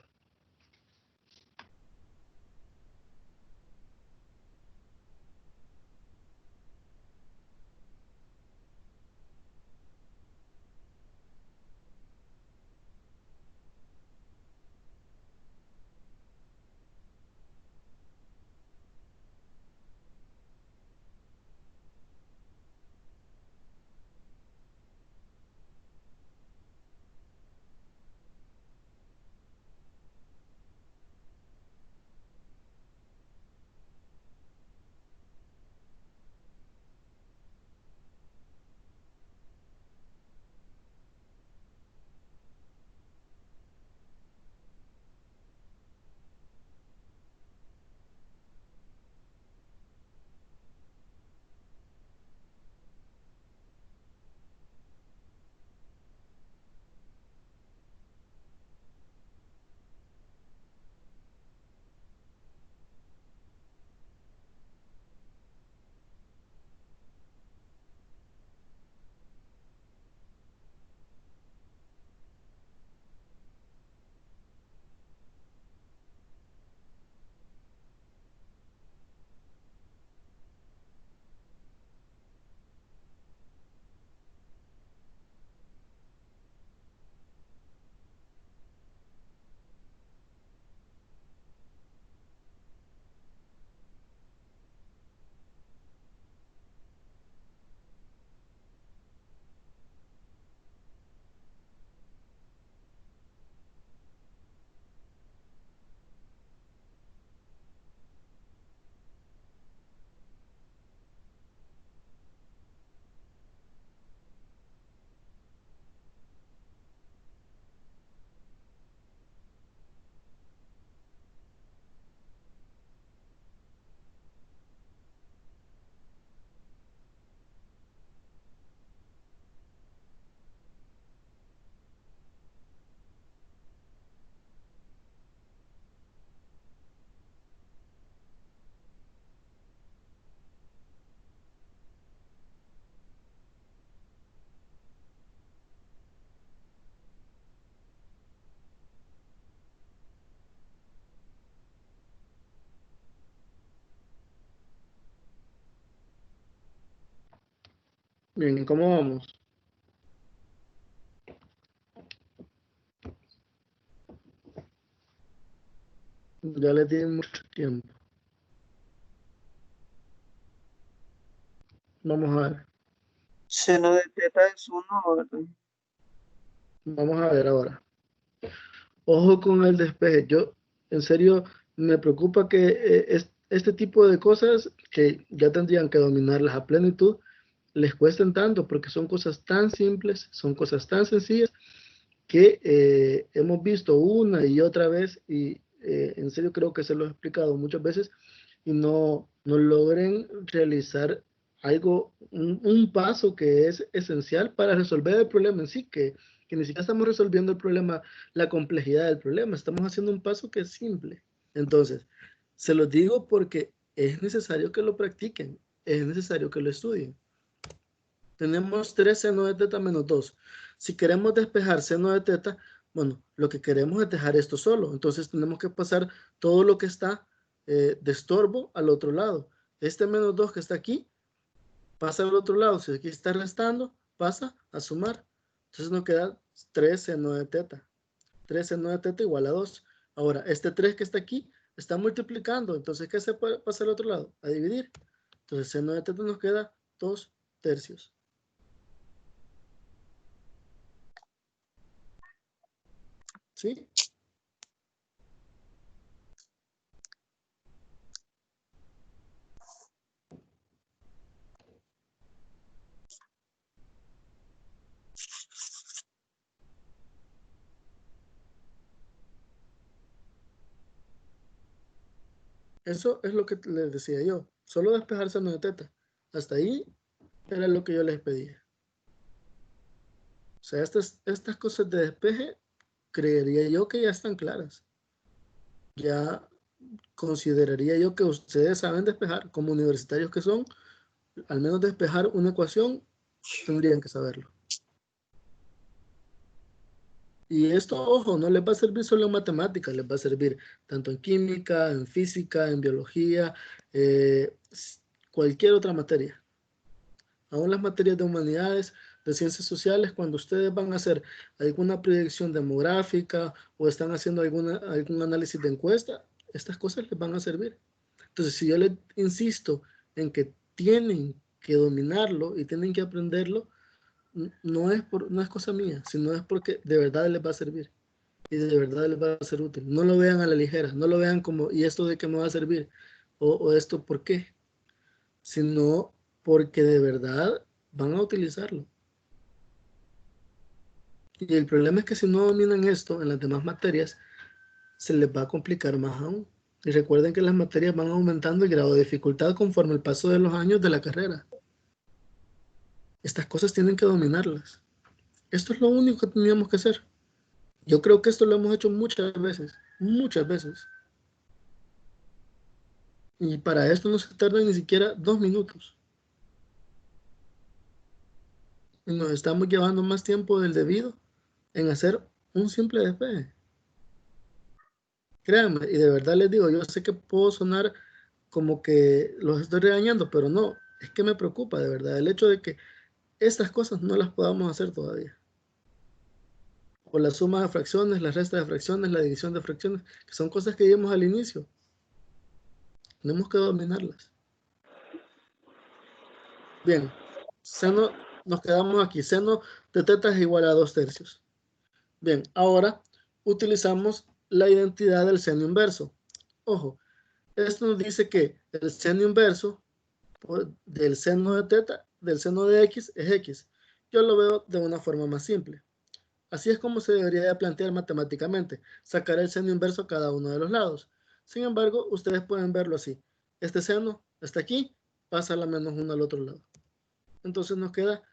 Bien, ¿cómo vamos? Ya le di mucho tiempo. Vamos a ver. Seno de teta es uno, ¿verdad? Vamos a ver ahora. Ojo con el despeje. Yo, en serio, me preocupa que este tipo de cosas que ya tendrían que dominarlas a plenitud, les cuesten tanto porque son cosas tan simples, son cosas tan sencillas que hemos visto una y otra vez y en serio creo que se lo he explicado muchas veces y no logren realizar algo, un paso que es esencial para resolver el problema en sí, que ni siquiera estamos resolviendo el problema, la complejidad del problema, estamos haciendo un paso que es simple. Entonces, se los digo porque es necesario que lo practiquen, es necesario que lo estudien. Tenemos 3 seno de teta menos 2. Si queremos despejar seno de teta, bueno, lo que queremos es dejar esto solo. Entonces tenemos que pasar todo lo que está de estorbo al otro lado. Este menos 2 que está aquí, pasa al otro lado. Si aquí está restando, pasa a sumar. Entonces nos queda 3 seno de teta. 3 seno de teta igual a 2. Ahora, este 3 que está aquí está multiplicando. Entonces, ¿qué se puede pasar al otro lado? A dividir. Entonces, seno de teta nos queda 2 tercios. ¿Sí? Eso es lo que les decía yo. Solo despejarse de teta. Hasta ahí era lo que yo les pedía. O sea, estas cosas de despeje, creería yo que ya están claras. Ya consideraría yo que ustedes saben despejar. Como universitarios que son, al menos despejar una ecuación, tendrían que saberlo. Y esto, ojo, no les va a servir solo en matemáticas, les va a servir tanto en química, en física, en biología, cualquier otra materia. Aún las materias de humanidades, de ciencias sociales, cuando ustedes van a hacer alguna proyección demográfica o están haciendo algún análisis de encuesta, estas cosas les van a servir. Entonces, si yo les insisto en que tienen que dominarlo y tienen que aprenderlo, no es cosa mía, sino es porque de verdad les va a servir y de verdad les va a ser útil. No lo vean a la ligera, no lo vean como, ¿y esto de qué me va a servir? O esto, ¿por qué? Sino porque de verdad van a utilizarlo. Y el problema es que si no dominan esto en las demás materias, se les va a complicar más aún. Y recuerden que las materias van aumentando el grado de dificultad conforme el paso de los años de la carrera. Estas cosas tienen que dominarlas. Esto es lo único que teníamos que hacer. Yo creo que esto lo hemos hecho muchas veces, muchas veces. Y para esto no se tarda ni siquiera 2 minutos. Y nos estamos llevando más tiempo del debido en hacer un simple despeje. Créanme, y de verdad les digo, yo sé que puedo sonar como que los estoy regañando, pero no, es que me preocupa de verdad el hecho de que estas cosas no las podamos hacer todavía. O la suma de fracciones, la resta de fracciones, la división de fracciones, que son cosas que vimos al inicio. Tenemos que dominarlas. Bien, seno, nos quedamos aquí. Seno de teta es igual a 2/3. Bien, ahora utilizamos la identidad del seno inverso. Ojo, esto nos dice que el seno inverso del seno de teta, del seno de x, es x. Yo lo veo de una forma más simple. Así es como se debería de plantear matemáticamente, sacar el seno inverso a cada uno de los lados. Sin embargo, ustedes pueden verlo así. Este seno está aquí, pasa a la -1 al otro lado. Entonces nos queda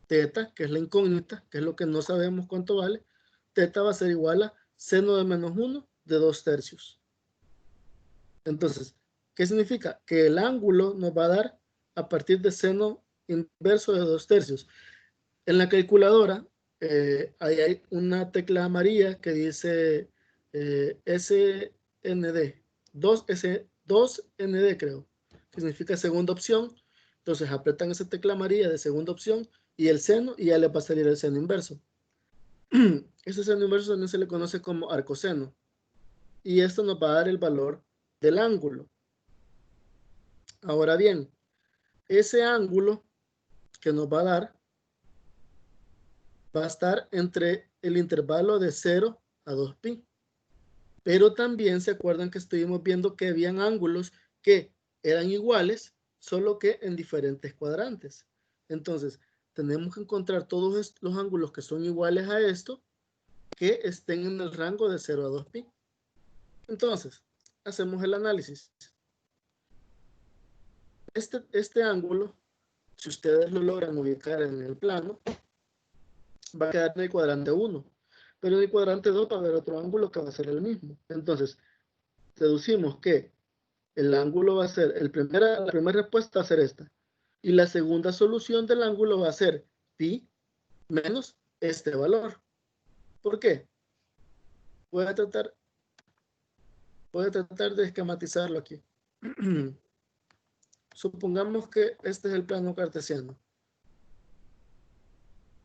teta, que es la incógnita, que es lo que no sabemos cuánto vale. Teta va a ser igual a seno de -1 de 2/3. Entonces, ¿qué significa? Que el ángulo nos va a dar a partir de seno inverso de 2/3. En la calculadora, ahí hay una tecla amarilla que dice SND, 2ND creo, que significa segunda opción. Entonces apretan esa tecla amarilla de segunda opción y el seno y ya les va a salir el seno inverso. Ese seno inverso también se le conoce como arcoseno. Y esto nos va a dar el valor del ángulo. Ahora bien, ese ángulo que nos va a dar va a estar entre el intervalo de 0 a 2pi. Pero también se acuerdan que estuvimos viendo que habían ángulos que eran iguales, solo que en diferentes cuadrantes. Entonces, tenemos que encontrar todos los ángulos que son iguales a esto, que estén en el rango de 0 a 2pi. Entonces, hacemos el análisis. Este ángulo, si ustedes lo logran ubicar en el plano, va a quedar en el cuadrante 1. Pero en el cuadrante 2 va a haber otro ángulo que va a ser el mismo. Entonces, deducimos que el ángulo va a ser, la primera respuesta va a ser esta. Y la segunda solución del ángulo va a ser pi menos este valor. ¿Por qué? Voy a tratar de esquematizarlo aquí. Supongamos que este es el plano cartesiano.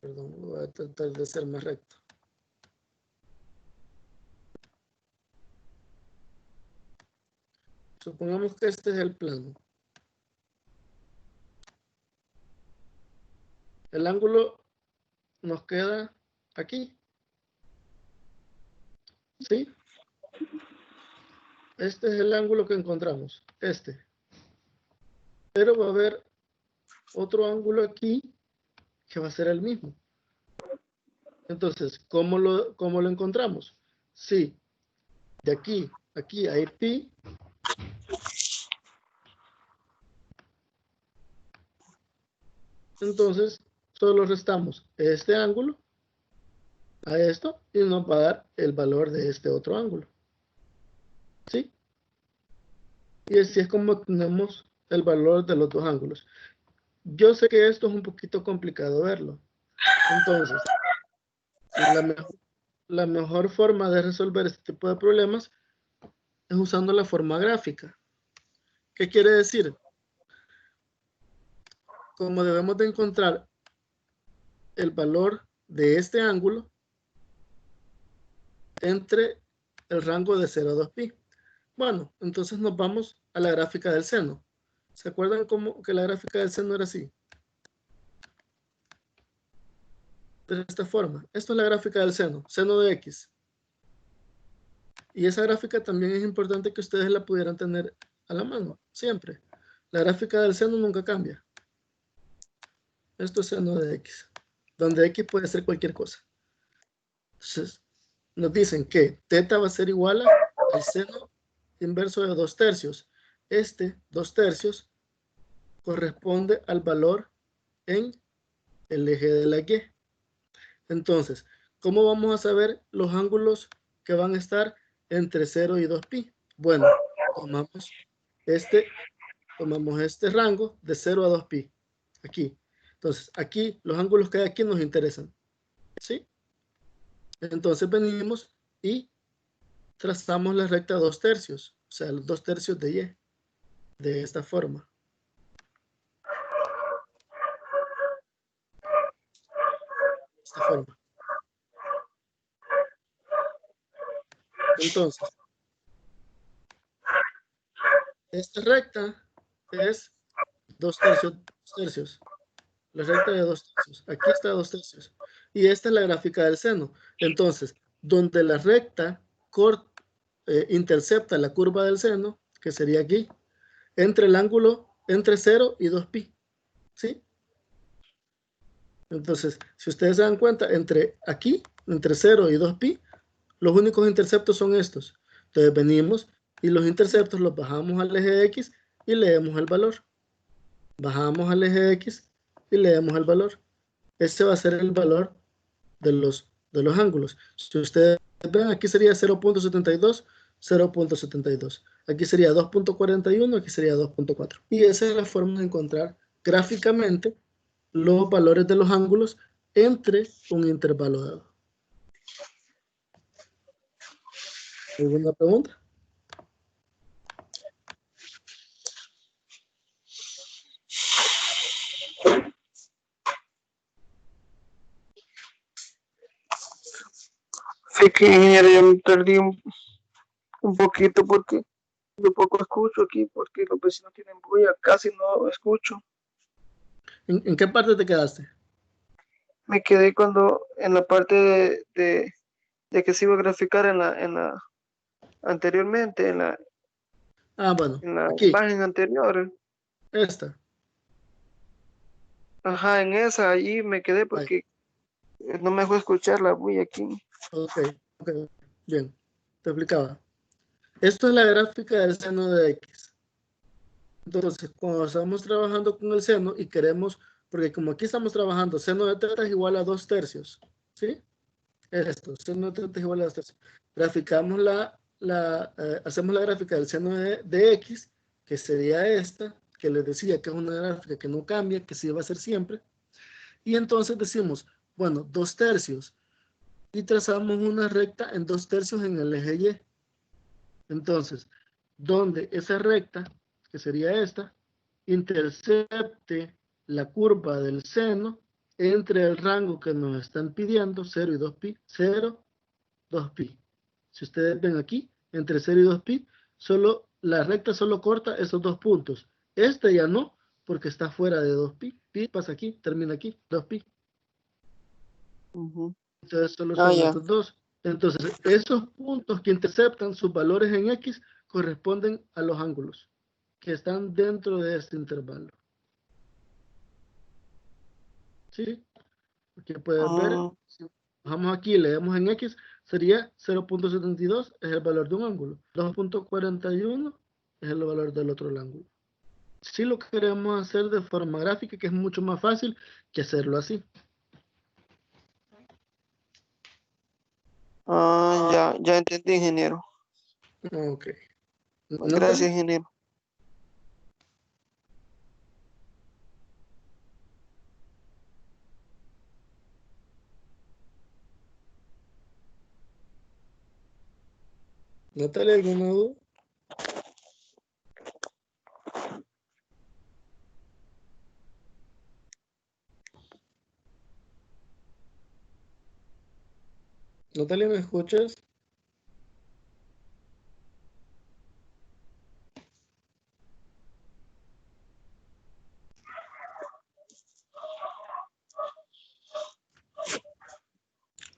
Perdón, voy a tratar de ser más recto. Supongamos que este es el plano. El ángulo nos queda aquí. ¿Sí? Este es el ángulo que encontramos. Este. Pero va a haber otro ángulo aquí que va a ser el mismo. Entonces, ¿cómo lo encontramos? Sí, de aquí a aquí hay pi. Entonces, solo restamos este ángulo a esto y nos va a dar el valor de este otro ángulo. ¿Sí? Y así es como tenemos el valor de los dos ángulos. Yo sé que esto es un poquito complicado verlo. Entonces, la mejor forma de resolver este tipo de problemas es usando la forma gráfica. ¿Qué quiere decir? Como debemos de encontrar el valor de este ángulo entre el rango de 0 a 2pi. Bueno, entonces nos vamos a la gráfica del seno. ¿Se acuerdan cómo que la gráfica del seno era así? De esta forma. Esto es la gráfica del seno, seno de x. Y esa gráfica también es importante que ustedes la pudieran tener a la mano, siempre. La gráfica del seno nunca cambia. Esto es seno de x, donde x puede ser cualquier cosa. Entonces, nos dicen que teta va a ser igual al seno inverso de 2/3. Este 2/3 corresponde al valor en el eje de la y. Entonces, ¿cómo vamos a saber los ángulos que van a estar entre 0 y 2pi? Bueno, tomamos este rango de 0 a 2pi. Aquí. Entonces, aquí, los ángulos que hay aquí nos interesan. ¿Sí? Entonces venimos y trazamos la recta 2/3. O sea, los 2/3 de y. De esta forma. De esta forma. Entonces, esta recta es 2/3. La recta de 2/3. Aquí está 2/3. Y esta es la gráfica del seno. Entonces, donde la recta intercepta la curva del seno, que sería aquí, entre el ángulo entre 0 y 2pi. ¿Sí? Entonces, si ustedes se dan cuenta, entre aquí, entre 0 y 2pi, los únicos interceptos son estos. Entonces venimos y los interceptos los bajamos al eje X y leemos el valor. Bajamos al eje X y leemos el valor. Este va a ser el valor de los ángulos. Si ustedes ven, aquí sería 0.72, 0.72. Aquí sería 2.41, aquí sería 2.4. Y esa es la forma de encontrar gráficamente los valores de los ángulos entre un intervalo dado. ¿Alguna pregunta? Sí que ingeniero, yo me perdí un poquito porque yo poco escucho aquí, porque los vecinos tienen bulla, casi no escucho. ¿En qué parte te quedaste? Me quedé cuando en la parte de que se iba a graficar en la anteriormente, Bueno, en la aquí, imagen anterior. esta. Ajá, en esa, allí me quedé Ahí. porque no me dejó escuchar la bulla aquí. Ok, bien, te explicaba. Esto es la gráfica del seno de X. Entonces, cuando estamos trabajando con el seno y queremos, porque como aquí estamos trabajando, seno de teta es igual a 2/3, ¿sí? Esto, seno de teta es igual a 2/3. Graficamos hacemos la gráfica del seno de X, que sería esta, que les decía que es una gráfica que no cambia, que sí va a ser siempre. Y entonces decimos, bueno, 2/3. Y trazamos una recta en 2/3 en el eje Y. Entonces, donde esa recta, que sería esta, intercepte la curva del seno entre el rango que nos están pidiendo, 0 y 2pi, 0, 2pi. Si ustedes ven aquí, entre 0 y 2pi, la recta solo corta esos dos puntos. Este ya no, porque está fuera de 2pi. Pi pasa aquí, termina aquí, 2pi. Entonces solo son Ya. estos dos. Entonces, esos puntos que interceptan sus valores en X corresponden a los ángulos que están dentro de este intervalo. ¿Sí? Aquí puedes ver, si bajamos aquí y leemos en X, sería 0.72 es el valor de un ángulo. 2.41 es el valor del otro ángulo. Si lo queremos hacer de forma gráfica, que es mucho más fácil que hacerlo así. Ya entendí, ingeniero. Ok. ¿No Gracias, te... ingeniero. Natalia, ¿alguna duda? Natalia, ¿me escuchas?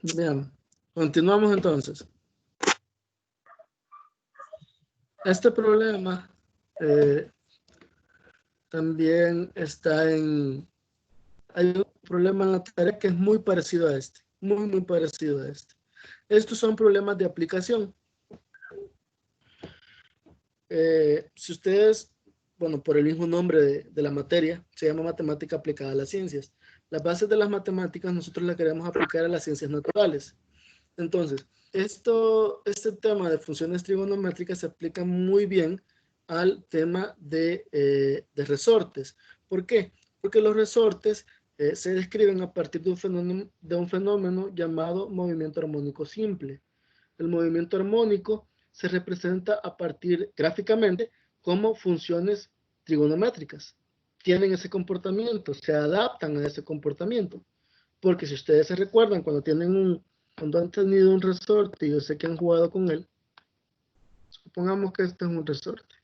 Bien, continuamos entonces. Este problema también está en... Hay un problema en la tarea que es muy parecido a este. Muy parecido a este. Estos son problemas de aplicación. Si ustedes, bueno, por el mismo nombre de la materia, se llama matemática aplicada a las ciencias. Las bases de las matemáticas nosotros las queremos aplicar a las ciencias naturales. Entonces, este tema de funciones trigonométricas se aplica muy bien al tema de resortes. ¿Por qué? Porque los resortes se describen a partir de un fenómeno llamado movimiento armónico simple. El movimiento armónico se representa a partir gráficamente como funciones trigonométricas. Tienen ese comportamiento, se adaptan a ese comportamiento. Porque si ustedes se recuerdan, cuando han tenido un resorte y yo sé que han jugado con él, supongamos que este es un resorte.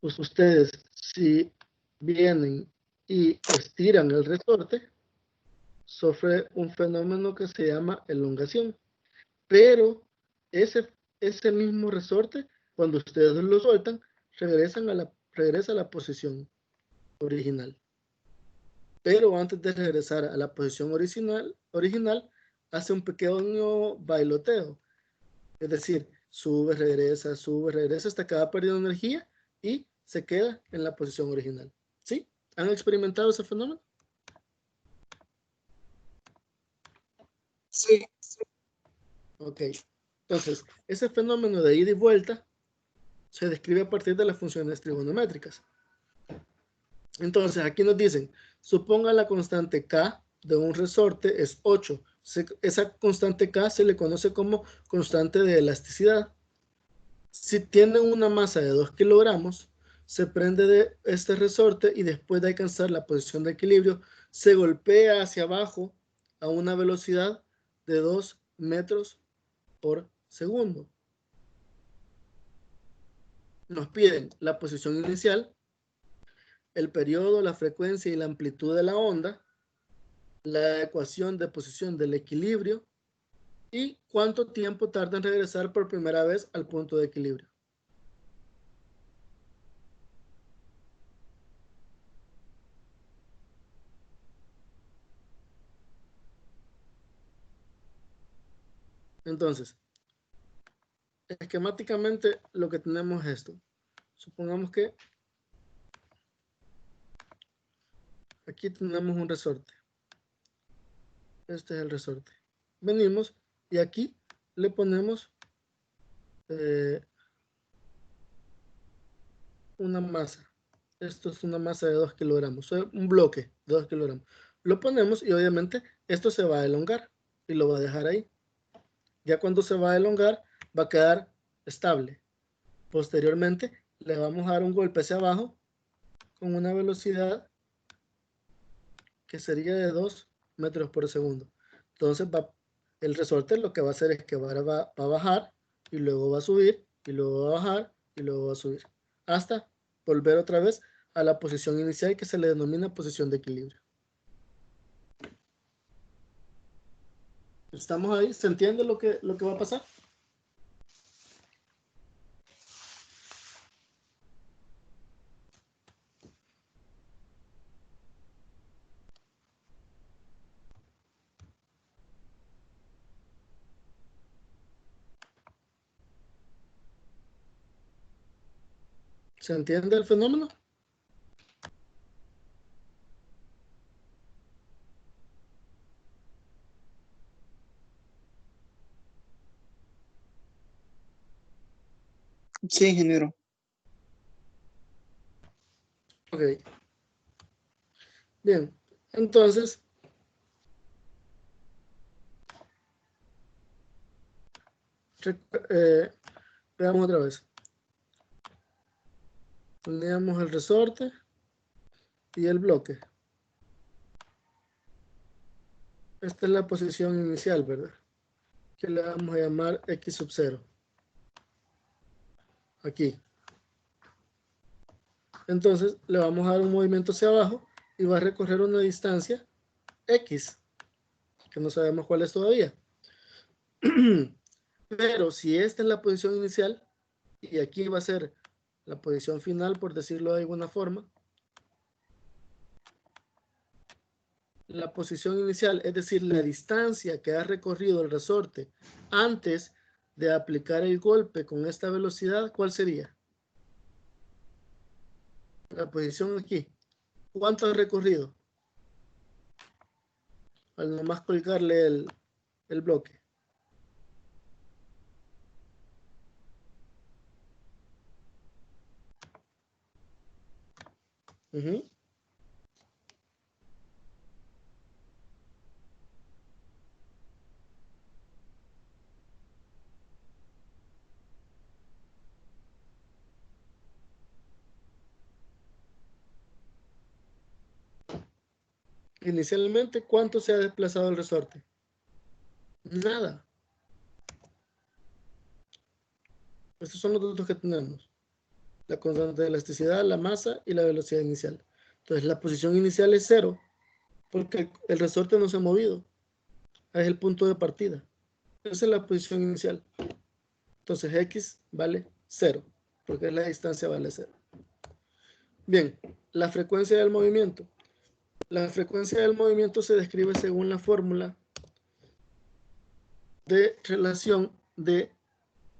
Pues ustedes, si vienen y estiran el resorte, sufre un fenómeno que se llama elongación. Pero ese mismo resorte, cuando ustedes lo sueltan, regresa a la posición original. Pero antes de regresar a la posición original hace un pequeño bailoteo. Es decir, sube, regresa hasta que va perdiendo energía y se queda en la posición original. ¿Sí? ¿Han experimentado ese fenómeno? Sí. Ok. Entonces, ese fenómeno de ida y vuelta se describe a partir de las funciones trigonométricas. Entonces, aquí nos dicen, suponga la constante K de un resorte es 8. Esa constante K se le conoce como constante de elasticidad. Si tiene una masa de 2 kilogramos, se prende de este resorte y después de alcanzar la posición de equilibrio, se golpea hacia abajo a una velocidad de 2 metros por segundo. Nos piden la posición inicial, el periodo, la frecuencia y la amplitud de la onda, la ecuación de posición del equilibrio y cuánto tiempo tarda en regresar por primera vez al punto de equilibrio. Entonces, esquemáticamente lo que tenemos es esto. Supongamos que aquí tenemos un resorte. Este es el resorte. Venimos y aquí le ponemos una masa. Esto es una masa de 2 kilogramos. Un bloque de 2 kilogramos. Lo ponemos y obviamente esto se va a elongar y lo va a dejar ahí. Ya cuando se va a elongar va a quedar estable. Posteriormente le vamos a dar un golpe hacia abajo con una velocidad que sería de 2 metros por segundo. Entonces el resorte lo que va a hacer es que va a bajar y luego va a subir y luego va a bajar y luego va a subir hasta volver otra vez a la posición inicial que se le denomina posición de equilibrio. ¿Estamos ahí? ¿Se entiende lo que va a pasar? ¿Se entiende el fenómeno? Sí, ingeniero. Ok. Bien. Entonces, Veamos otra vez. Poníamos el resorte y el bloque. Esta es la posición inicial, ¿verdad? Que le vamos a llamar X sub 0. Aquí. Entonces le vamos a dar un movimiento hacia abajo y va a recorrer una distancia X, que no sabemos cuál es todavía. Pero si esta es la posición inicial y aquí va a ser la posición final, por decirlo de alguna forma, la posición inicial, es decir, la distancia que ha recorrido el resorte antes de aplicar el golpe con esta velocidad, ¿cuál sería? La posición aquí. ¿Cuánto ha recorrido? Al nomás colgarle el bloque. Inicialmente, ¿cuánto se ha desplazado el resorte? Nada. Estos son los datos que tenemos. La constante de elasticidad, la masa y la velocidad inicial. Entonces, la posición inicial es 0, porque el resorte no se ha movido. Es el punto de partida. Esa es la posición inicial. Entonces, X vale 0, porque la distancia vale 0. Bien, la frecuencia del movimiento. La frecuencia del movimiento se describe según la fórmula de relación de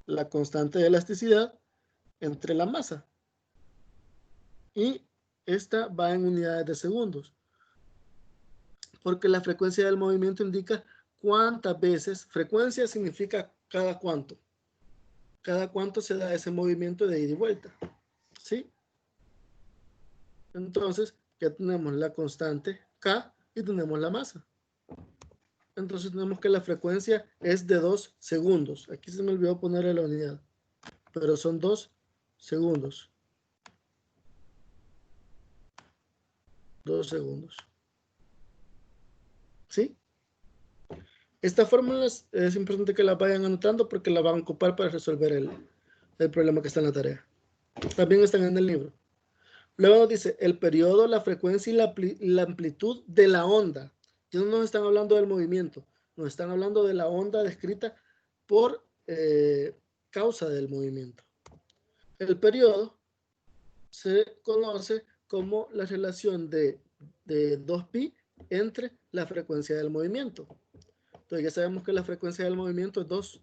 la constante de elasticidad entre la masa. Y esta va en unidades de segundos. Porque la frecuencia del movimiento indica cuántas veces. Frecuencia significa cada cuánto. Cada cuánto se da ese movimiento de ida y vuelta. ¿Sí? Entonces, ya tenemos la constante K y tenemos la masa. Entonces tenemos que la frecuencia es de 2 segundos. Aquí se me olvidó ponerle la unidad, pero son 2 segundos. 2 segundos. ¿Sí? Esta fórmula es importante que la vayan anotando porque la van a ocupar para resolver el problema que está en la tarea. También están en el libro. Luego nos dice el periodo, la frecuencia y la amplitud de la onda. Ya no nos están hablando del movimiento, nos están hablando de la onda descrita por causa del movimiento. El periodo se conoce como la relación de 2pi entre la frecuencia del movimiento. Entonces ya sabemos que la frecuencia del movimiento es 2.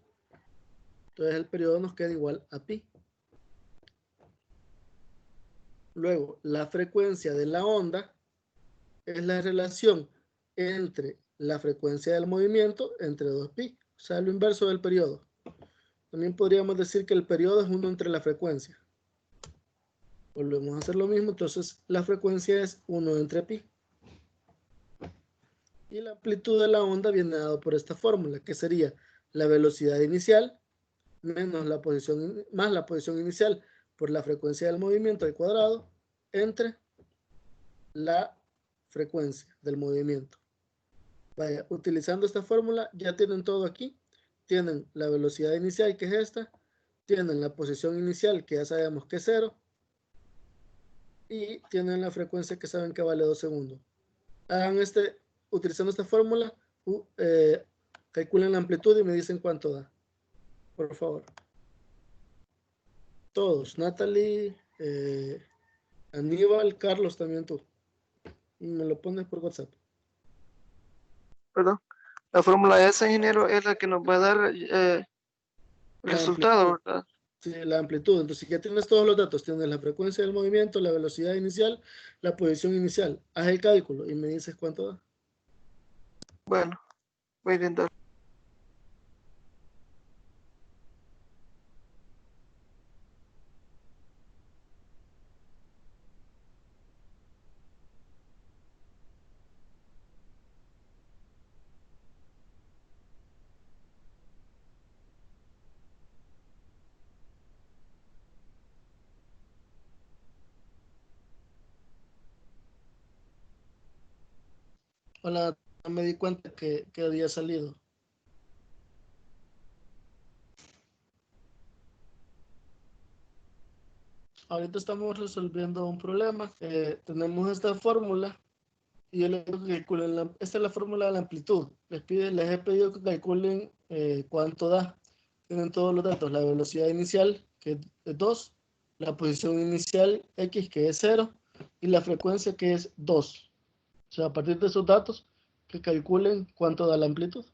Entonces el periodo nos queda igual a pi. Luego, la frecuencia de la onda es la relación entre la frecuencia del movimiento entre 2pi, o sea, lo inverso del periodo. También podríamos decir que el periodo es 1 entre la frecuencia. Volvemos a hacer lo mismo, entonces la frecuencia es 1 entre pi. Y la amplitud de la onda viene dado por esta fórmula, que sería la velocidad inicial menos la posición, más la posición inicial por la frecuencia del movimiento al cuadrado entre la frecuencia del movimiento. Vaya, utilizando esta fórmula ya tienen todo aquí. Tienen la velocidad inicial, que es esta. Tienen la posición inicial, que ya sabemos que es 0. Y tienen la frecuencia que saben que vale 2 segundos. Hagan utilizando esta fórmula, calculen la amplitud y me dicen cuánto da. Por favor. Todos. Natalie, Aníbal, Carlos, también tú. Y me lo pones por WhatsApp. Perdón. La fórmula de ese ingeniero es la que nos va a dar el resultado, amplitud. ¿verdad? Sí, la amplitud. Entonces, ya tienes todos los datos. Tienes la frecuencia del movimiento, la velocidad inicial, la posición inicial. Haz el cálculo y me dices cuánto da. Bueno, voy a intentar. Hola, no me di cuenta que había salido. Ahorita estamos resolviendo un problema. Tenemos esta fórmula y yo les digo que calculen esta es la fórmula de la amplitud. Les he pedido que calculen cuánto da. Tienen todos los datos, la velocidad inicial, que es 2, la posición inicial X, que es 0, y la frecuencia, que es 2. O sea, a partir de esos datos, que calculen cuánto da la amplitud.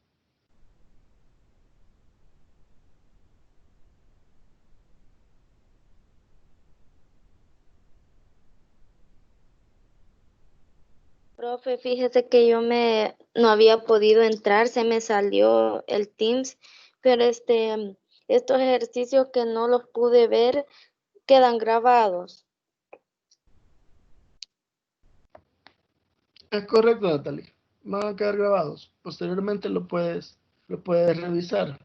Profe, fíjese que no había podido entrar, se me salió el Teams, pero estos ejercicios que no los pude ver quedan grabados. Es correcto, Natalie. Van a quedar grabados. Posteriormente lo puedes revisar.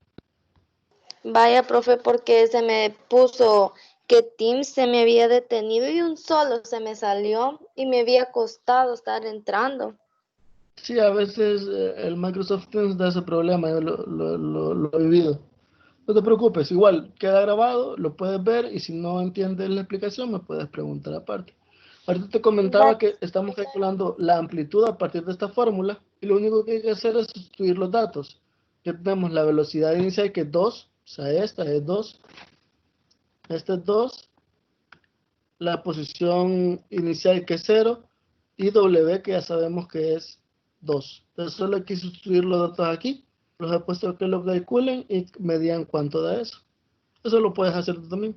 Vaya, profe, porque se me puso que Teams se me había detenido y un solo se me salió y me había costado estar entrando. Sí, a veces el Microsoft Teams da ese problema, yo lo he vivido. No te preocupes, igual queda grabado, lo puedes ver y si no entiendes la explicación me puedes preguntar aparte. Ahorita te comentaba Va- que estamos calculando la amplitud a partir de esta fórmula y lo único que hay que hacer es sustituir los datos. Ya tenemos la velocidad inicial, que es 2, o sea, esta es 2, esta es 2, la posición inicial, que es 0, y W, que ya sabemos que es 2. Entonces solo hay que sustituir los datos aquí, los he puesto que lo calculen y me digan cuánto da eso. Eso lo puedes hacer tú también.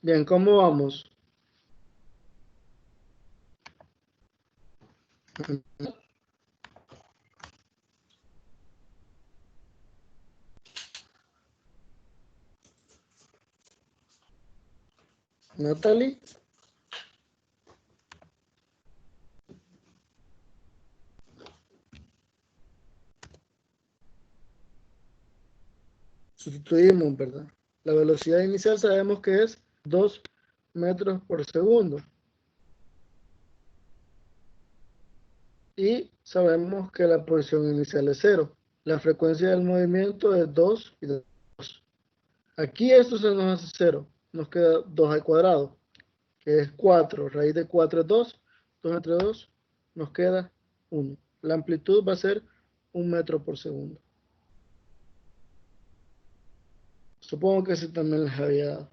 Bien, ¿cómo vamos? Natalie. Sustituimos, ¿verdad? La velocidad inicial sabemos que es 2 metros por segundo. Y sabemos que la posición inicial es 0. La frecuencia del movimiento es 2 y 2. Aquí esto se nos hace 0. Nos queda 2 al cuadrado, que es 4. Raíz de 4 es 2. 2 entre 2 nos queda 1. La amplitud va a ser 1 metro por segundo. Supongo que ese también les había dado.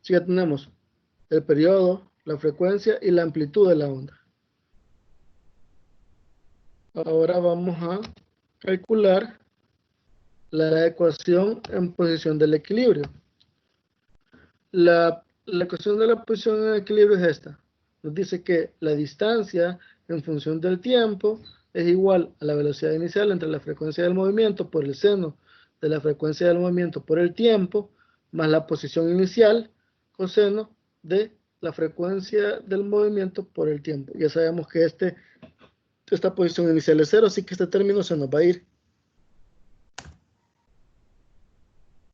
Así que tenemos el periodo, la frecuencia y la amplitud de la onda. Ahora vamos a calcular la ecuación en posición del equilibrio. La ecuación de la posición en equilibrio es esta. Nos dice que la distancia en función del tiempo es igual a la velocidad inicial entre la frecuencia del movimiento por el seno de la frecuencia del movimiento por el tiempo, más la posición inicial, coseno de la frecuencia del movimiento por el tiempo. Ya sabemos que esta posición inicial es 0, así que este término se nos va a ir.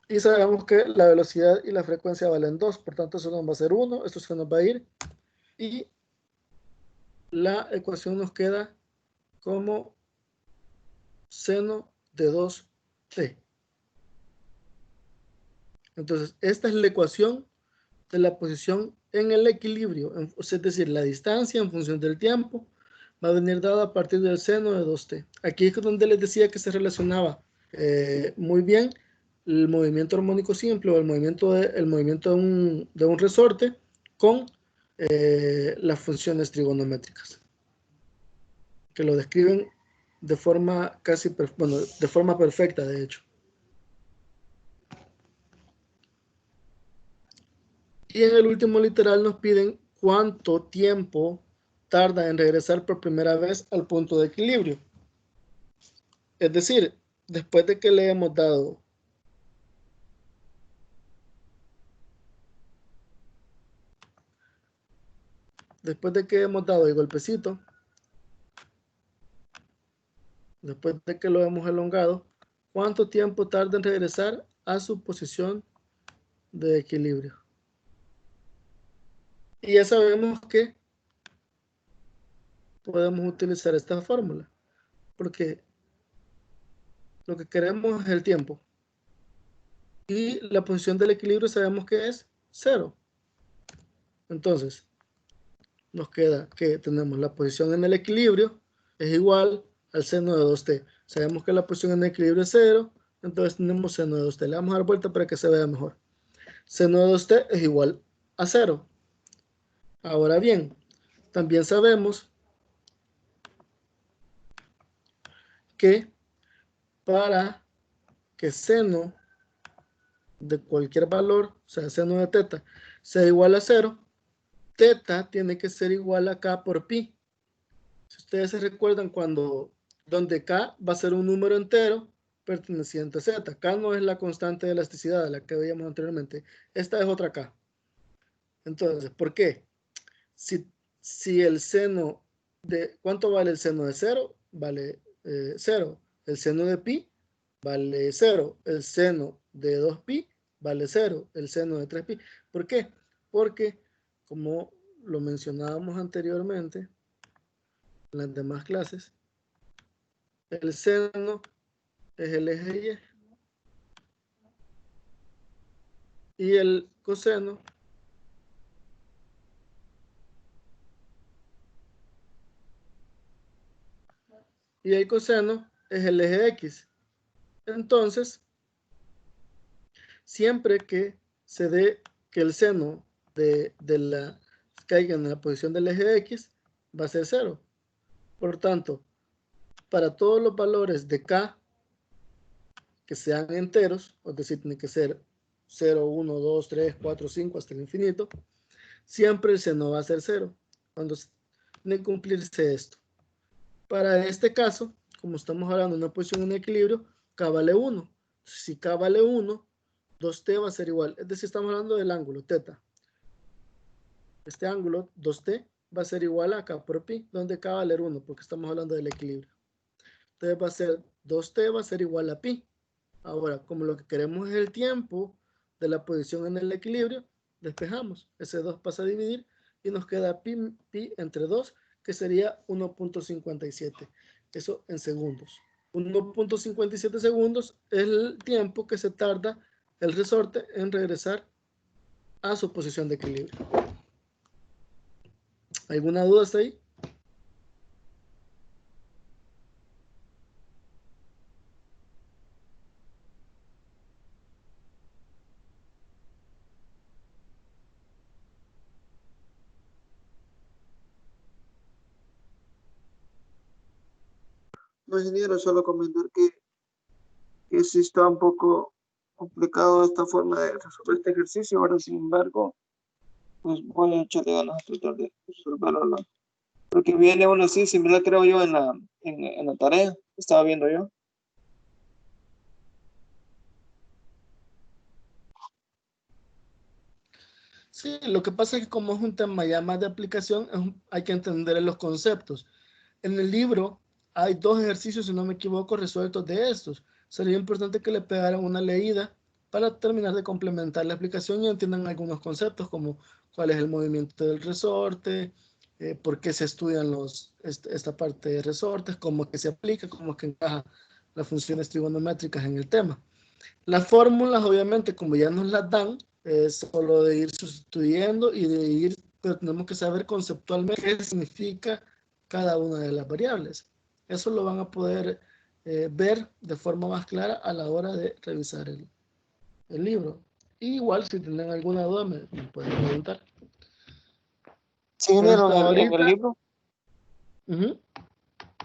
Y sabemos que la velocidad y la frecuencia valen 2, por tanto eso nos va a ser 1, esto se nos va a ir. Y la ecuación nos queda como seno de 2t. Entonces, esta es la ecuación de la posición en el equilibrio, es decir, la distancia en función del tiempo va a venir dada a partir del seno de 2t. Aquí es donde les decía que se relacionaba muy bien el movimiento armónico simple o el movimiento de un resorte con las funciones trigonométricas, que lo describen de forma de forma perfecta, de hecho. Y en el último literal nos piden cuánto tiempo tarda en regresar por primera vez al punto de equilibrio. Es decir, después de que le hemos dado el golpecito, después de que lo hemos elongado, ¿cuánto tiempo tarda en regresar a su posición de equilibrio? Y ya sabemos que podemos utilizar esta fórmula, porque lo que queremos es el tiempo. Y la posición del equilibrio sabemos que es 0. Entonces, nos queda que tenemos la posición en el equilibrio es igual al seno de 2t. Sabemos que la posición en el equilibrio es 0, entonces tenemos seno de 2t. Le vamos a dar vuelta para que se vea mejor. Seno de 2t es igual a 0. Ahora bien, también sabemos que para que seno de cualquier valor, o sea, seno de teta, sea igual a 0, teta tiene que ser igual a k por pi. Si ustedes se recuerdan donde k va a ser un número entero perteneciente a z. K no es la constante de elasticidad de la que veíamos anteriormente. Esta es otra k. Entonces, ¿por qué? Si el seno de... ¿Cuánto vale el seno de 0? Vale 0. El seno de pi vale 0. El seno de 2pi vale 0. El seno de 3pi. ¿Por qué? Porque, como lo mencionábamos anteriormente, en las demás clases, el seno es el eje y el coseno es el eje X. Entonces, siempre que se dé que el seno caiga en la posición del eje X, va a ser 0. Por tanto, para todos los valores de k que sean enteros, es decir, tiene que ser 0, 1, 2, 3, 4, 5 hasta el infinito, siempre el seno va a ser 0. Cuando tiene que cumplirse esto. Para este caso, como estamos hablando de una posición en equilibrio, K vale 1. Si K vale 1, 2T va a ser igual. Es decir, estamos hablando del ángulo, teta. Este ángulo, 2T, va a ser igual a K por pi, donde K va a valer 1, porque estamos hablando del equilibrio. Entonces va a ser 2T va a ser igual a pi. Ahora, como lo que queremos es el tiempo de la posición en el equilibrio, despejamos. Ese 2 pasa a dividir y nos queda pi entre 2, que sería 1.57. Eso en segundos. 1.57 segundos es el tiempo que se tarda el resorte en regresar a su posición de equilibrio. ¿Alguna duda hasta ahí? No, ingeniero, solo comentar que sí está un poco complicado esta forma de resolver este ejercicio. Ahora, sin embargo, pues voy a echarle ganas a tratar de resolverlo, ¿no? Porque viene uno así, similar creo yo en la tarea, estaba viendo yo. Sí, lo que pasa es que como es un tema ya más de aplicación, hay que entender los conceptos. En el libro hay 2 ejercicios, si no me equivoco, resueltos de estos. Sería importante que le pegaran una leída para terminar de complementar la aplicación y entiendan algunos conceptos como cuál es el movimiento del resorte, por qué se estudian esta parte de resortes, cómo que se aplica, cómo que encaja las funciones trigonométricas en el tema. Las fórmulas, obviamente, como ya nos las dan, es solo de ir sustituyendo y de ir, pero tenemos que saber conceptualmente qué significa cada una de las variables. Eso lo van a poder ver de forma más clara a la hora de revisar el libro. Y igual, si tienen alguna duda, me pueden preguntar. Sí, Pero ingeniero, hasta ahorita,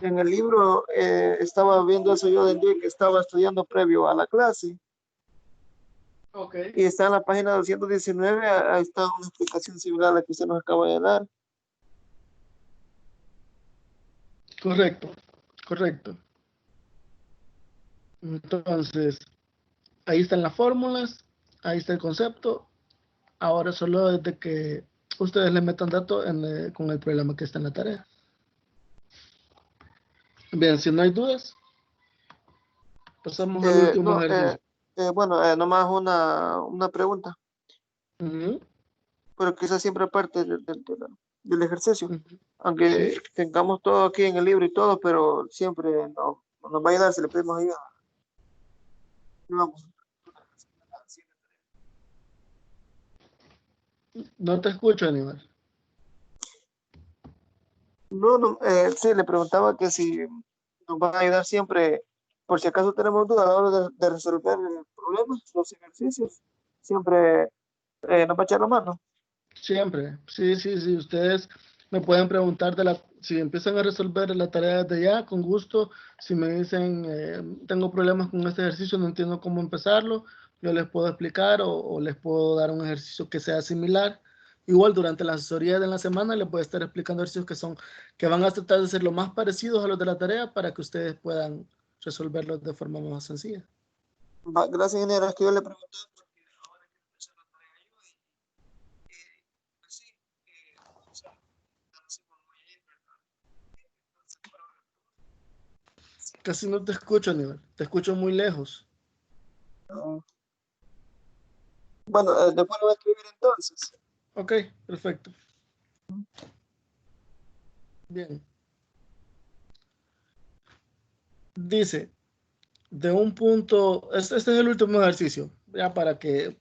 en el libro estaba viendo eso yo del día que estaba estudiando previo a la clase. Okay. Y está en la página 219, ahí está una explicación similar a la que usted nos acaba de dar. Correcto, correcto. Entonces, ahí están las fórmulas, ahí está el concepto. Ahora solo es de que ustedes le metan datos con el problema que está en la tarea. Bien, si no hay dudas, pasamos al último No, ejercicio. bueno, nomás una pregunta, Ujú, pero quizás siempre parte del ejercicio. ujú. Aunque Sí, tengamos todo aquí en el libro y todo, pero siempre nos va a ayudar si le pedimos ayuda. Vamos. no te escucho, Aníbal. No, sí, le preguntaba que si nos va a ayudar siempre, por si acaso tenemos dudas a la hora de resolver el problema, los ejercicios, siempre nos va a echar la mano. Siempre. Sí, sí, sí. Ustedes me pueden preguntar si empiezan a resolver la tarea desde ya, con gusto. Si me dicen, tengo problemas con este ejercicio, no entiendo cómo empezarlo, yo les puedo explicar o les puedo dar un ejercicio que sea similar. Igual durante la asesoría de la semana les voy a estar explicando ejercicios que van a tratar de ser lo más parecidos a los de la tarea para que ustedes puedan resolverlos de forma más sencilla. Gracias, ingeniero, es que yo le preguntaba porque ahora que empecé la tarea yo pues sí, o sea, así como ayer, ¿verdad? Entonces, Casi no te escucho, Aníbal. Te escucho muy lejos. ah, bueno, después lo voy a escribir entonces. Ok, perfecto. Bien. Dice, de un punto, este es el último ejercicio, ya para que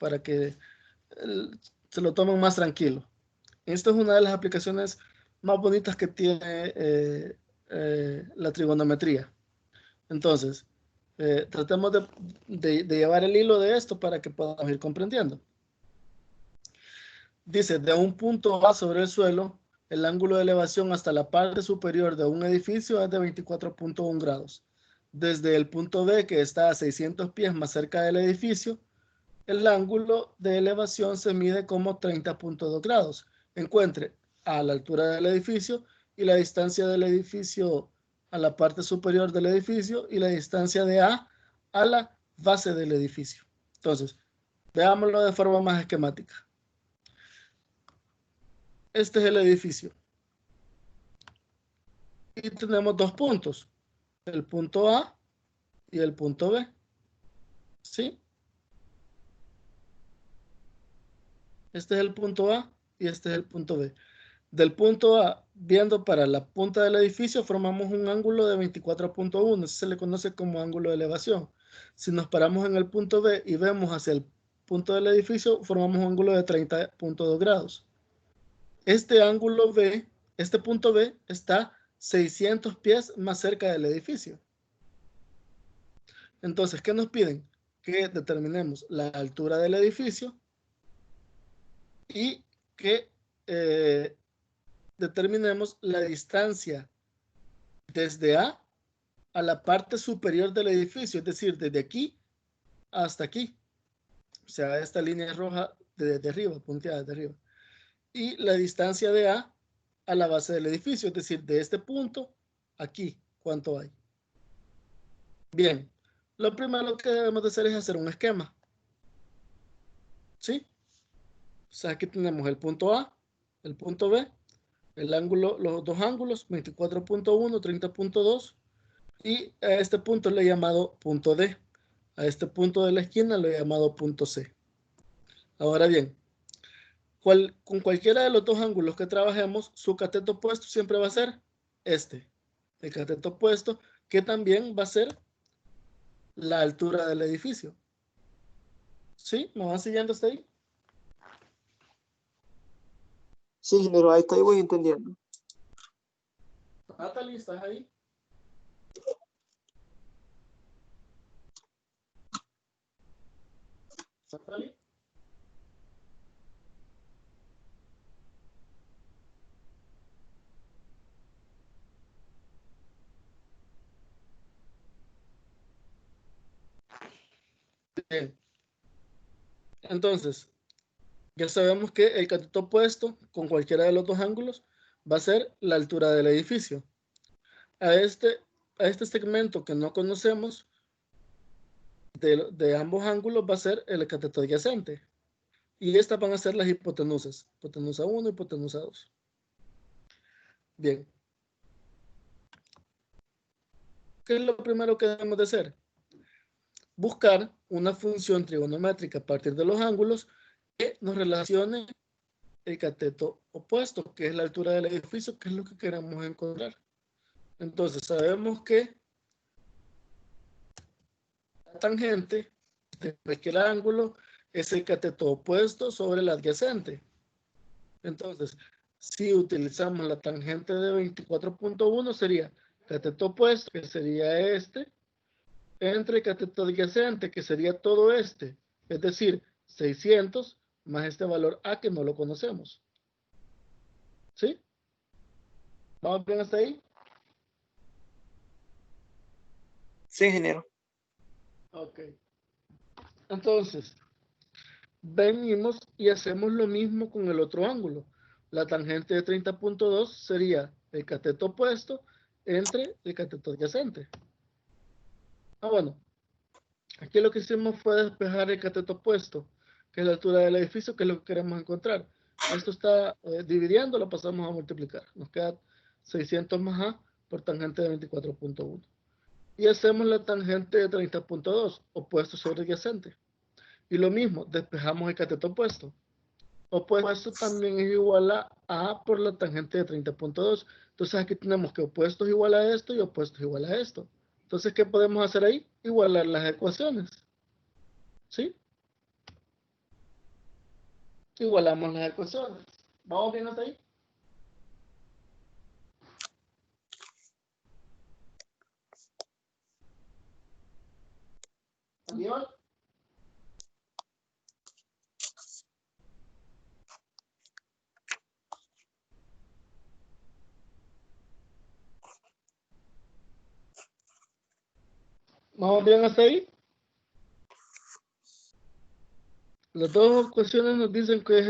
se lo tomen más tranquilo. Esta es una de las aplicaciones más bonitas que tiene la trigonometría. Entonces, tratemos de llevar el hilo de esto para que podamos ir comprendiendo. Dice, de un punto A sobre el suelo, el ángulo de elevación hasta la parte superior de un edificio es de 24.1 grados. Desde el punto B, que está a 600 pies más cerca del edificio, el ángulo de elevación se mide como 30.2 grados. Encuentre a la altura del edificio y la distancia del edificio a la parte superior del edificio y la distancia de A a la base del edificio. Entonces, veámoslo de forma más esquemática. Este es el edificio. Y tenemos dos puntos, el punto A y el punto B. ¿Sí? Este es el punto A y este es el punto B. Del punto A, viendo para la punta del edificio, formamos un ángulo de 24.1. Se le conoce como ángulo de elevación. Si nos paramos en el punto B y vemos hacia el punto del edificio, formamos un ángulo de 30.2 grados. Este ángulo B, este punto B, está 600 pies más cerca del edificio. Entonces, ¿qué nos piden? Que determinemos la altura del edificio y que determinemos la distancia desde A a la parte superior del edificio, es decir, desde aquí hasta aquí. O sea, esta línea roja desde arriba, punteada de arriba. Y la distancia de a la base del edificio, es decir, de este punto aquí, ¿cuánto hay? Bien, lo primero que debemos de hacer es hacer un esquema. ¿Sí? O sea, aquí tenemos el punto A, el punto B, el ángulo, los dos ángulos, 24.1, 30.2, y a este punto le he llamado punto D. A este punto de la esquina lo he llamado punto C. Ahora bien, con cualquiera de los dos ángulos que trabajemos, su cateto opuesto siempre va a ser este. El cateto opuesto, que también va a ser la altura del edificio. ¿Sí? ¿Me van siguiendo hasta ahí? Sí, ingeniero, ahí estoy, voy entendiendo. Natalie, ¿estás ahí? Natalie. Bien. Entonces, ya sabemos que el cateto opuesto con cualquiera de los dos ángulos va a ser la altura del edificio. A este, a este segmento que no conocemos de ambos ángulos va a ser el cateto adyacente. Y estas van a ser las hipotenusas. Hipotenusa 1 y hipotenusa 2. Bien. ¿Qué es lo primero que debemos de hacer? Buscar una función trigonométrica a partir de los ángulos que nos relacione el cateto opuesto, que es la altura del edificio, que es lo que queremos encontrar. Entonces, sabemos que la tangente de cualquier ángulo es el cateto opuesto sobre el adyacente. Entonces, si utilizamos la tangente de 24.1, sería cateto opuesto, que sería este, entre el cateto adyacente, que sería todo este, es decir, 600 más este valor A que no lo conocemos. ¿Sí? ¿Vamos bien hasta ahí? Sí, ingeniero. Ok. Entonces, venimos y hacemos lo mismo con el otro ángulo. La tangente de 30.2 sería el cateto opuesto entre el cateto adyacente. Bueno, aquí lo que hicimos fue despejar el cateto opuesto, que es la altura del edificio, que es lo que queremos encontrar. Esto está dividiendo, lo pasamos a multiplicar. Nos queda 600 más A por tangente de 24.1. Y hacemos la tangente de 30.2, opuesto sobre adyacente. Y lo mismo, despejamos el cateto opuesto. Opuesto también es igual a A por la tangente de 30.2. Entonces aquí tenemos que opuesto es igual a esto y opuesto es igual a esto. Entonces, ¿qué podemos hacer ahí? Igualar las ecuaciones. ¿Sí? Igualamos las ecuaciones. ¿Vamos bien hasta ahí? Aníbal. ¿Vamos bien hasta ahí? Las dos ecuaciones nos dicen que es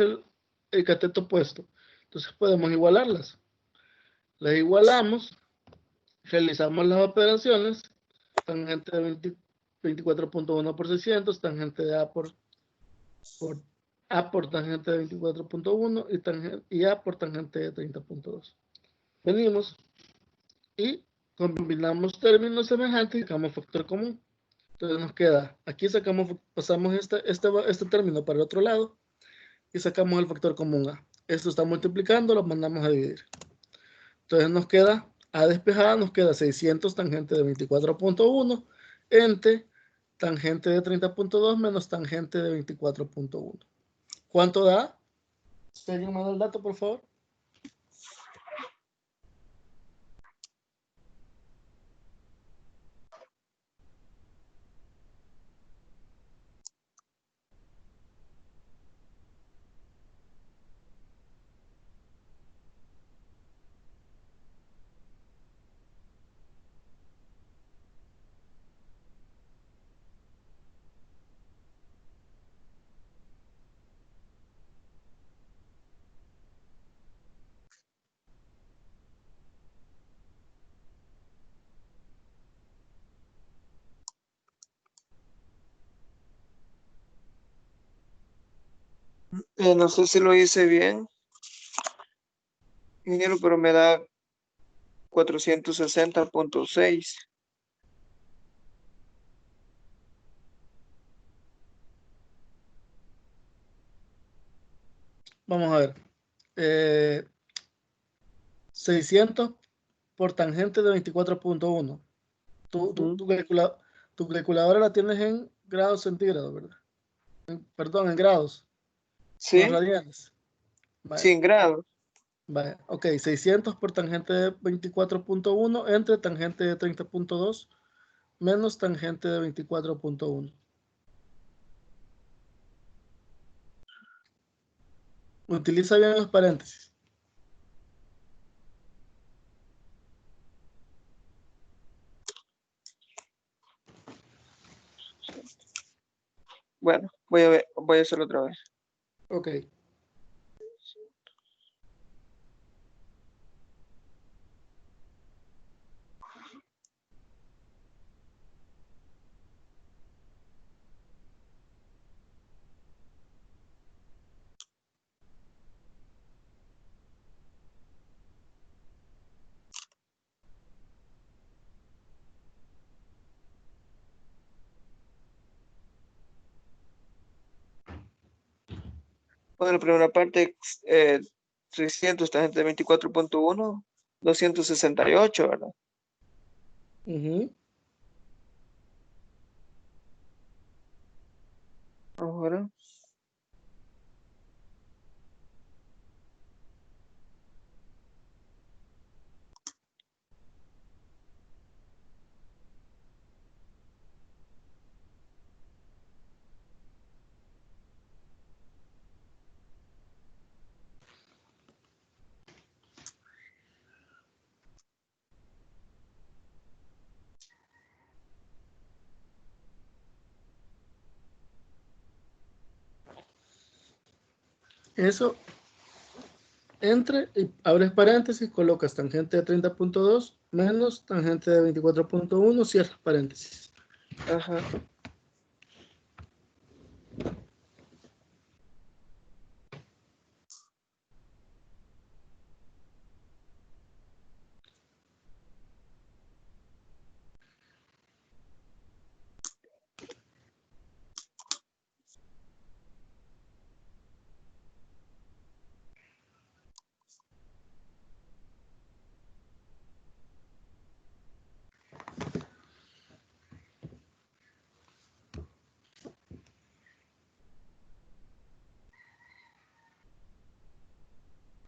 el cateto opuesto. Entonces podemos igualarlas. Las igualamos, realizamos las operaciones, tangente de 24.1 por 600, tangente de A por tangente de 24.1 y A por tangente de 30.2. Venimos y combinamos términos semejantes y sacamos factor común. Entonces nos queda, aquí pasamos este término para el otro lado y sacamos el factor común A. Esto está multiplicando, lo mandamos a dividir. Entonces nos queda A despejada, nos queda 600 tangente de 24.1 entre tangente de 30.2 menos tangente de 24.1. ¿Cuánto da? ¿Alguien me da el dato, por favor? No sé si lo hice bien, ingeniero, pero me da 460.6. Vamos a ver. 600 por tangente de 24.1. Tu calculadora la tienes en grados centígrados, ¿verdad? Perdón, en grados, no ¿Sí? radianes. Vale, 100 grados. vale. Ok, 600 por tangente de 24.1 entre tangente de 30.2 menos tangente de 24.1. Utiliza bien los paréntesis. Bueno, voy a hacerlo otra vez. Ok. Bueno, la primera parte, 600 tangente de 24.1, 268, ¿verdad? Ujú. Ahora, Eso entre y abres paréntesis, colocas tangente de 30.2 menos tangente de 24.1, cierras paréntesis. ajá.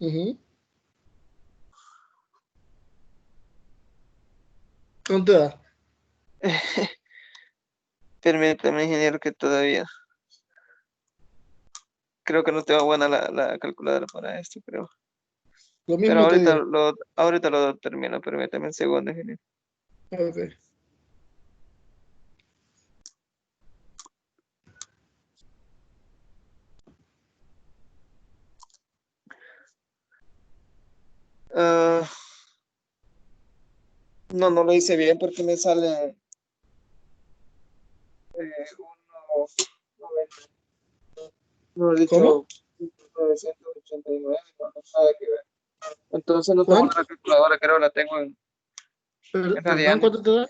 Ujú. ¿Cuánto te da? Permítame, ingeniero, que todavía creo que no tengo buena la calculadora para esto, creo. Lo Pero mismo te dio. ahorita lo termino, permítame un segundo, ingeniero. Ok. Ah, no, no lo hice bien porque me sale 1.90. No he ¿Cómo? dicho 989, no, no nada que ver. Entonces no tengo ¿Cuánto? la calculadora, creo la tengo en Perdón, radianes. ¿cuánto te da?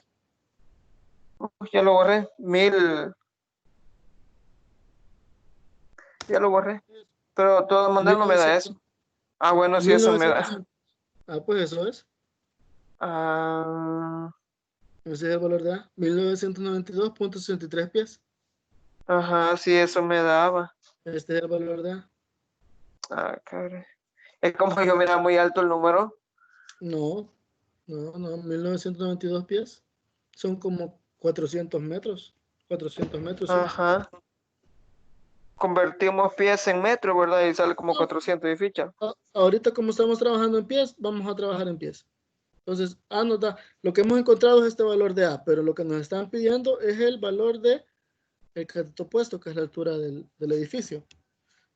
Ya lo borré, ya lo borré. Pero de todas maneras no me da 1900, eso. Ah, bueno, sí, eso me da. 1990. Ah, pues eso es. Ah, Ese es el valor de A. 1992.63 pies. ajá, sí, eso me daba. Este es el valor de A. Ah, cabrón. Es como yo mira muy alto el número. No, no, 1992 pies. Son como 400 metros. 400 metros, sí. Ajá. Convertimos pies en metros, ¿verdad? Y sale como No, 400 de ficha. ahorita como estamos trabajando en pies, vamos a trabajar en pies. Entonces, A nos da, lo que hemos encontrado es este valor de A, pero lo que nos están pidiendo es el valor de el cateto opuesto, que es la altura del edificio.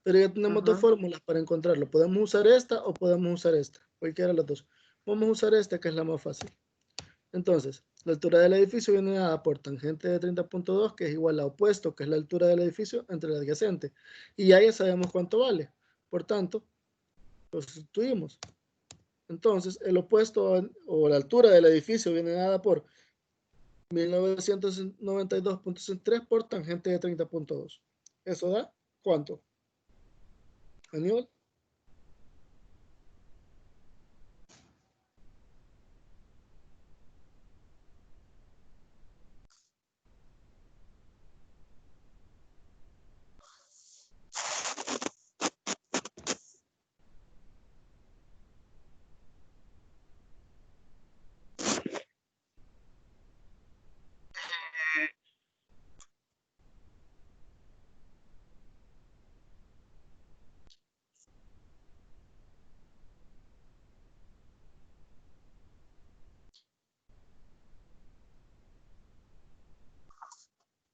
Pero ya tenemos dos Ajá. fórmulas para encontrarlo. Podemos usar esta o podemos usar esta, cualquiera de las dos. Vamos a usar esta, que es la más fácil. Entonces, la altura del edificio viene dada por tangente de 30.2, que es igual a opuesto, que es la altura del edificio, entre el adyacente. Y ya sabemos cuánto vale. Por tanto, lo sustituimos. Entonces, el opuesto o la altura del edificio viene dada por 1992.63 por tangente de 30.2. ¿Eso da cuánto? Aníbal.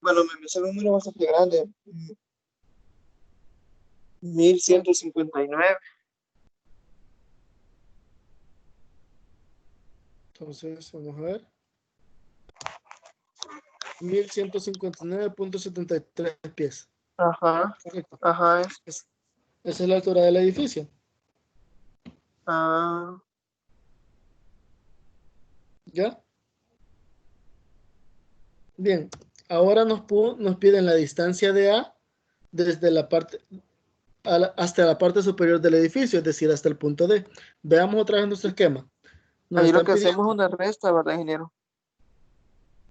Bueno, me sale un número bastante grande. 1159. Entonces, vamos a ver. 1159.73 pies. Ajá. Correcto. Ajá. Es- Esa es la altura del edificio. Ah, ¿Ya? Bien. Ahora nos piden la distancia de A desde la parte hasta la parte superior del edificio, es decir, hasta el punto D. Veamos otra vez nuestro esquema. Nos ahí lo están que hacemos es pidiendo, una resta, ¿verdad, ingeniero?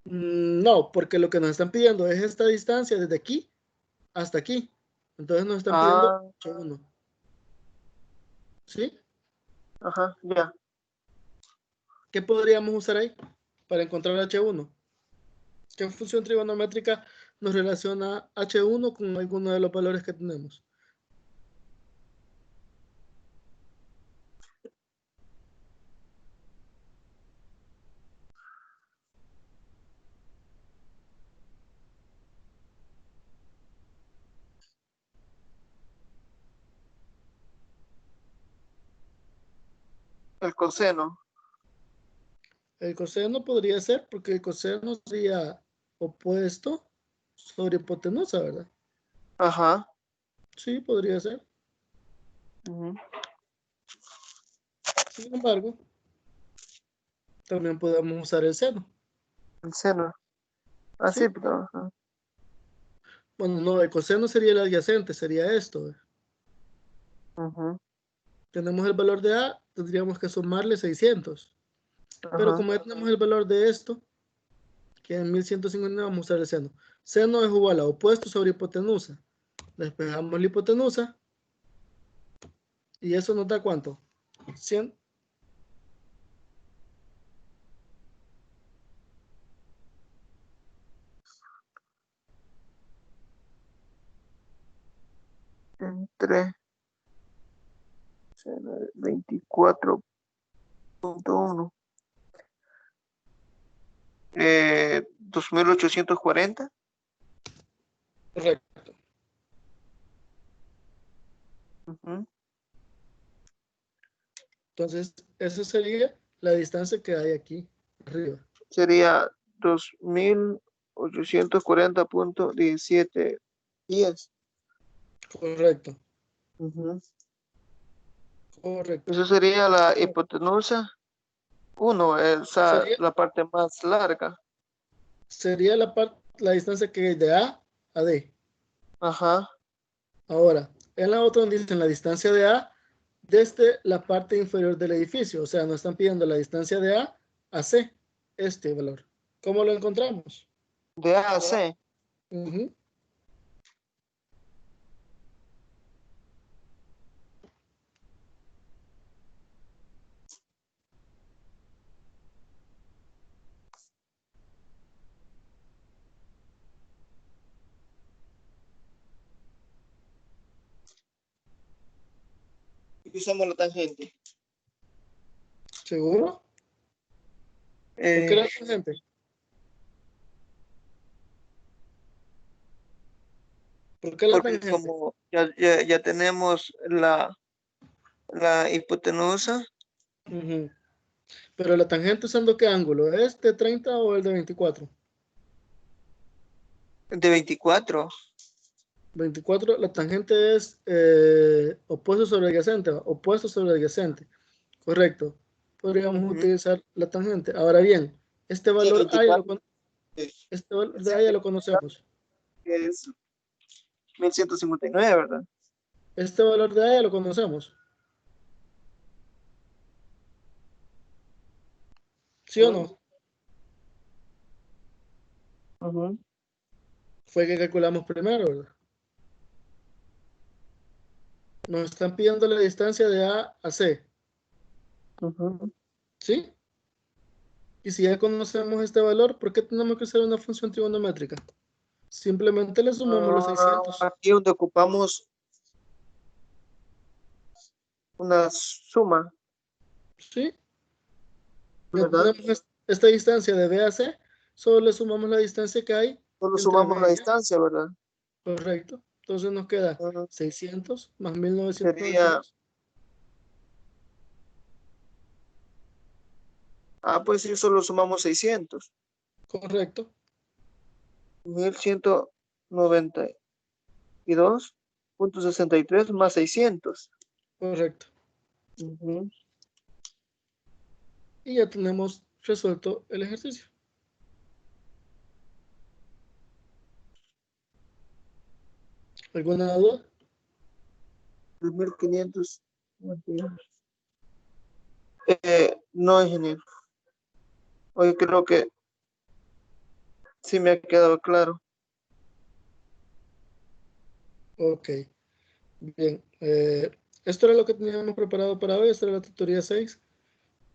no, porque lo que nos están pidiendo es esta distancia desde aquí hasta aquí. Entonces nos están pidiendo Ah, H1. ¿Sí? ajá, ya. ¿Qué podríamos usar ahí para encontrar H1? ¿Qué función trigonométrica nos relaciona H1 con alguno de los valores que tenemos? El coseno. El coseno podría ser, porque el coseno sería opuesto sobre hipotenusa, ¿verdad? Ajá. Sí, podría ser. Ujú. Sin embargo, también podemos usar el seno. El seno. Así, ¿Sí? pero. Ajá. Bueno, no, el coseno sería el adyacente, sería esto. Ujú. Tenemos el valor de A, tendríamos que sumarle 600. Pero Ajá. como ya tenemos el valor de esto, que en 1159 vamos a usar el seno. Seno es igual a opuesto sobre hipotenusa. Despejamos la hipotenusa y eso nos da ¿cuánto? 100. Entre 24.1. 2840. Correcto. Ujú. Entonces, esa sería la distancia que hay aquí arriba. Sería 2840.17 pies. Correcto, Ujú. correcto. Eso sería la hipotenusa 1, esa, Sería, la parte más larga. sería la distancia que hay de A a D. Ajá. Ahora, en la otra donde dicen la distancia de A desde la parte inferior del edificio. O sea, nos están pidiendo la distancia de A C, este valor. ¿Cómo lo encontramos? De A a C. Ujú. Y usamos la tangente. ¿Seguro? ¿Por qué Eh, la tangente? ¿Por qué la porque tangente? como ya tenemos la hipotenusa Ujú. Pero la tangente usando qué ángulo, ¿es de 30 o el de 24? de 24. 24, la tangente es opuesto sobre adyacente, opuesto sobre adyacente. Correcto. Podríamos Ujú. utilizar la tangente. Ahora bien, este De valor A 24 este valor de A ya lo conocemos. es 1159, ¿verdad? Este valor de A ya lo conocemos. ¿Sí o Ujú. no? Ujú. Fue que calculamos primero, ¿verdad? Nos están pidiendo la distancia de A a C. Ujú. ¿Sí? Y si ya conocemos este valor, ¿por qué tenemos que usar una función trigonométrica? Simplemente le sumamos los 600. Aquí donde ocupamos una suma, ¿Sí? Ya ¿verdad? tenemos esta distancia de B a C, solo le sumamos la distancia que hay Solo entre sumamos la B y A. distancia, ¿verdad? Correcto. Entonces nos queda Ujú. 600 más Sería, 1992. pues sí, solo sumamos 600. Correcto, 1192.63 más 600. correcto. Ujú. Y ya tenemos resuelto el ejercicio. ¿Alguna duda? 3500. No, ingeniero. Hoy creo que sí me ha quedado claro. Ok, bien. Esto era lo que teníamos preparado para hoy. Esta era la tutoría 6.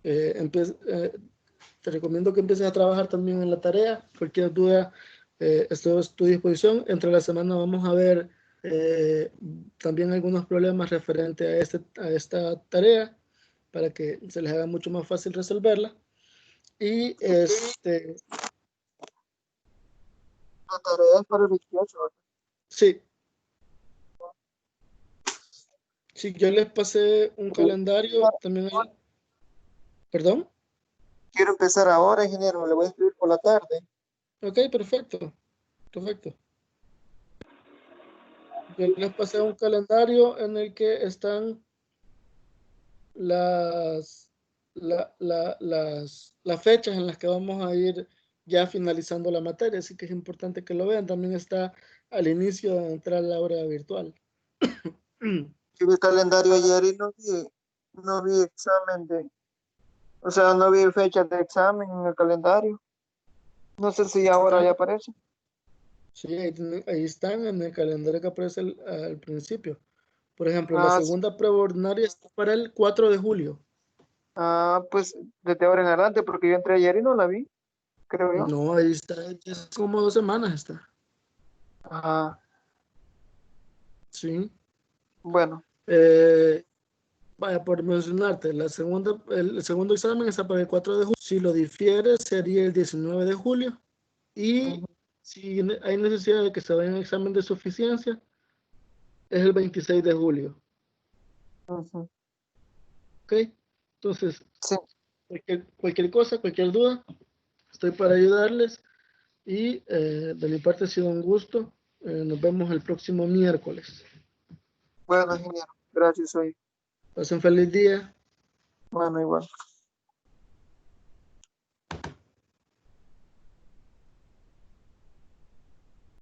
Te recomiendo que empieces a trabajar también en la tarea. Cualquier duda, estoy a tu disposición. Entre la semana vamos a ver eh, también algunos problemas referentes a esta tarea para que se les haga mucho más fácil resolverla. Y La tarea es para el 28, ¿verdad? sí, sí, yo les pasé un calendario también. ¿Perdón? Quiero empezar ahora, ingeniero. Le voy a escribir por la tarde. Ok, perfecto, perfecto. Yo les pasé un calendario en el que están las, las fechas en las que vamos a ir ya finalizando la materia, así que es importante que lo vean. También está al inicio de entrar a la hora virtual. Vi el calendario ayer y no vi examen o sea, no vi fecha de examen en el calendario. No sé si ahora Ah, ya aparece. sí, ahí están en el calendario que aparece al principio. Por ejemplo, la Sí. segunda prueba ordinaria está para el 4 de julio. Pues desde ahora en adelante, porque yo entré ayer y no la vi, creo yo. No, ahí está, es como 2 semanas está. Ah, Sí. bueno. Eh, Vaya, por mencionarte, el segundo examen está para el 4 de julio. Si lo difiere, sería el 19 de julio. Y Ujú, si hay necesidad de que se vaya un examen de suficiencia, es el 26 de julio. ujú. ¿Ok? Entonces, Sí. cualquier cosa, cualquier duda, estoy para ayudarles. Y de mi parte ha sido un gusto. Nos vemos el próximo miércoles. Bueno, ingeniero. Gracias hoy. Pasen feliz día. Bueno, igual.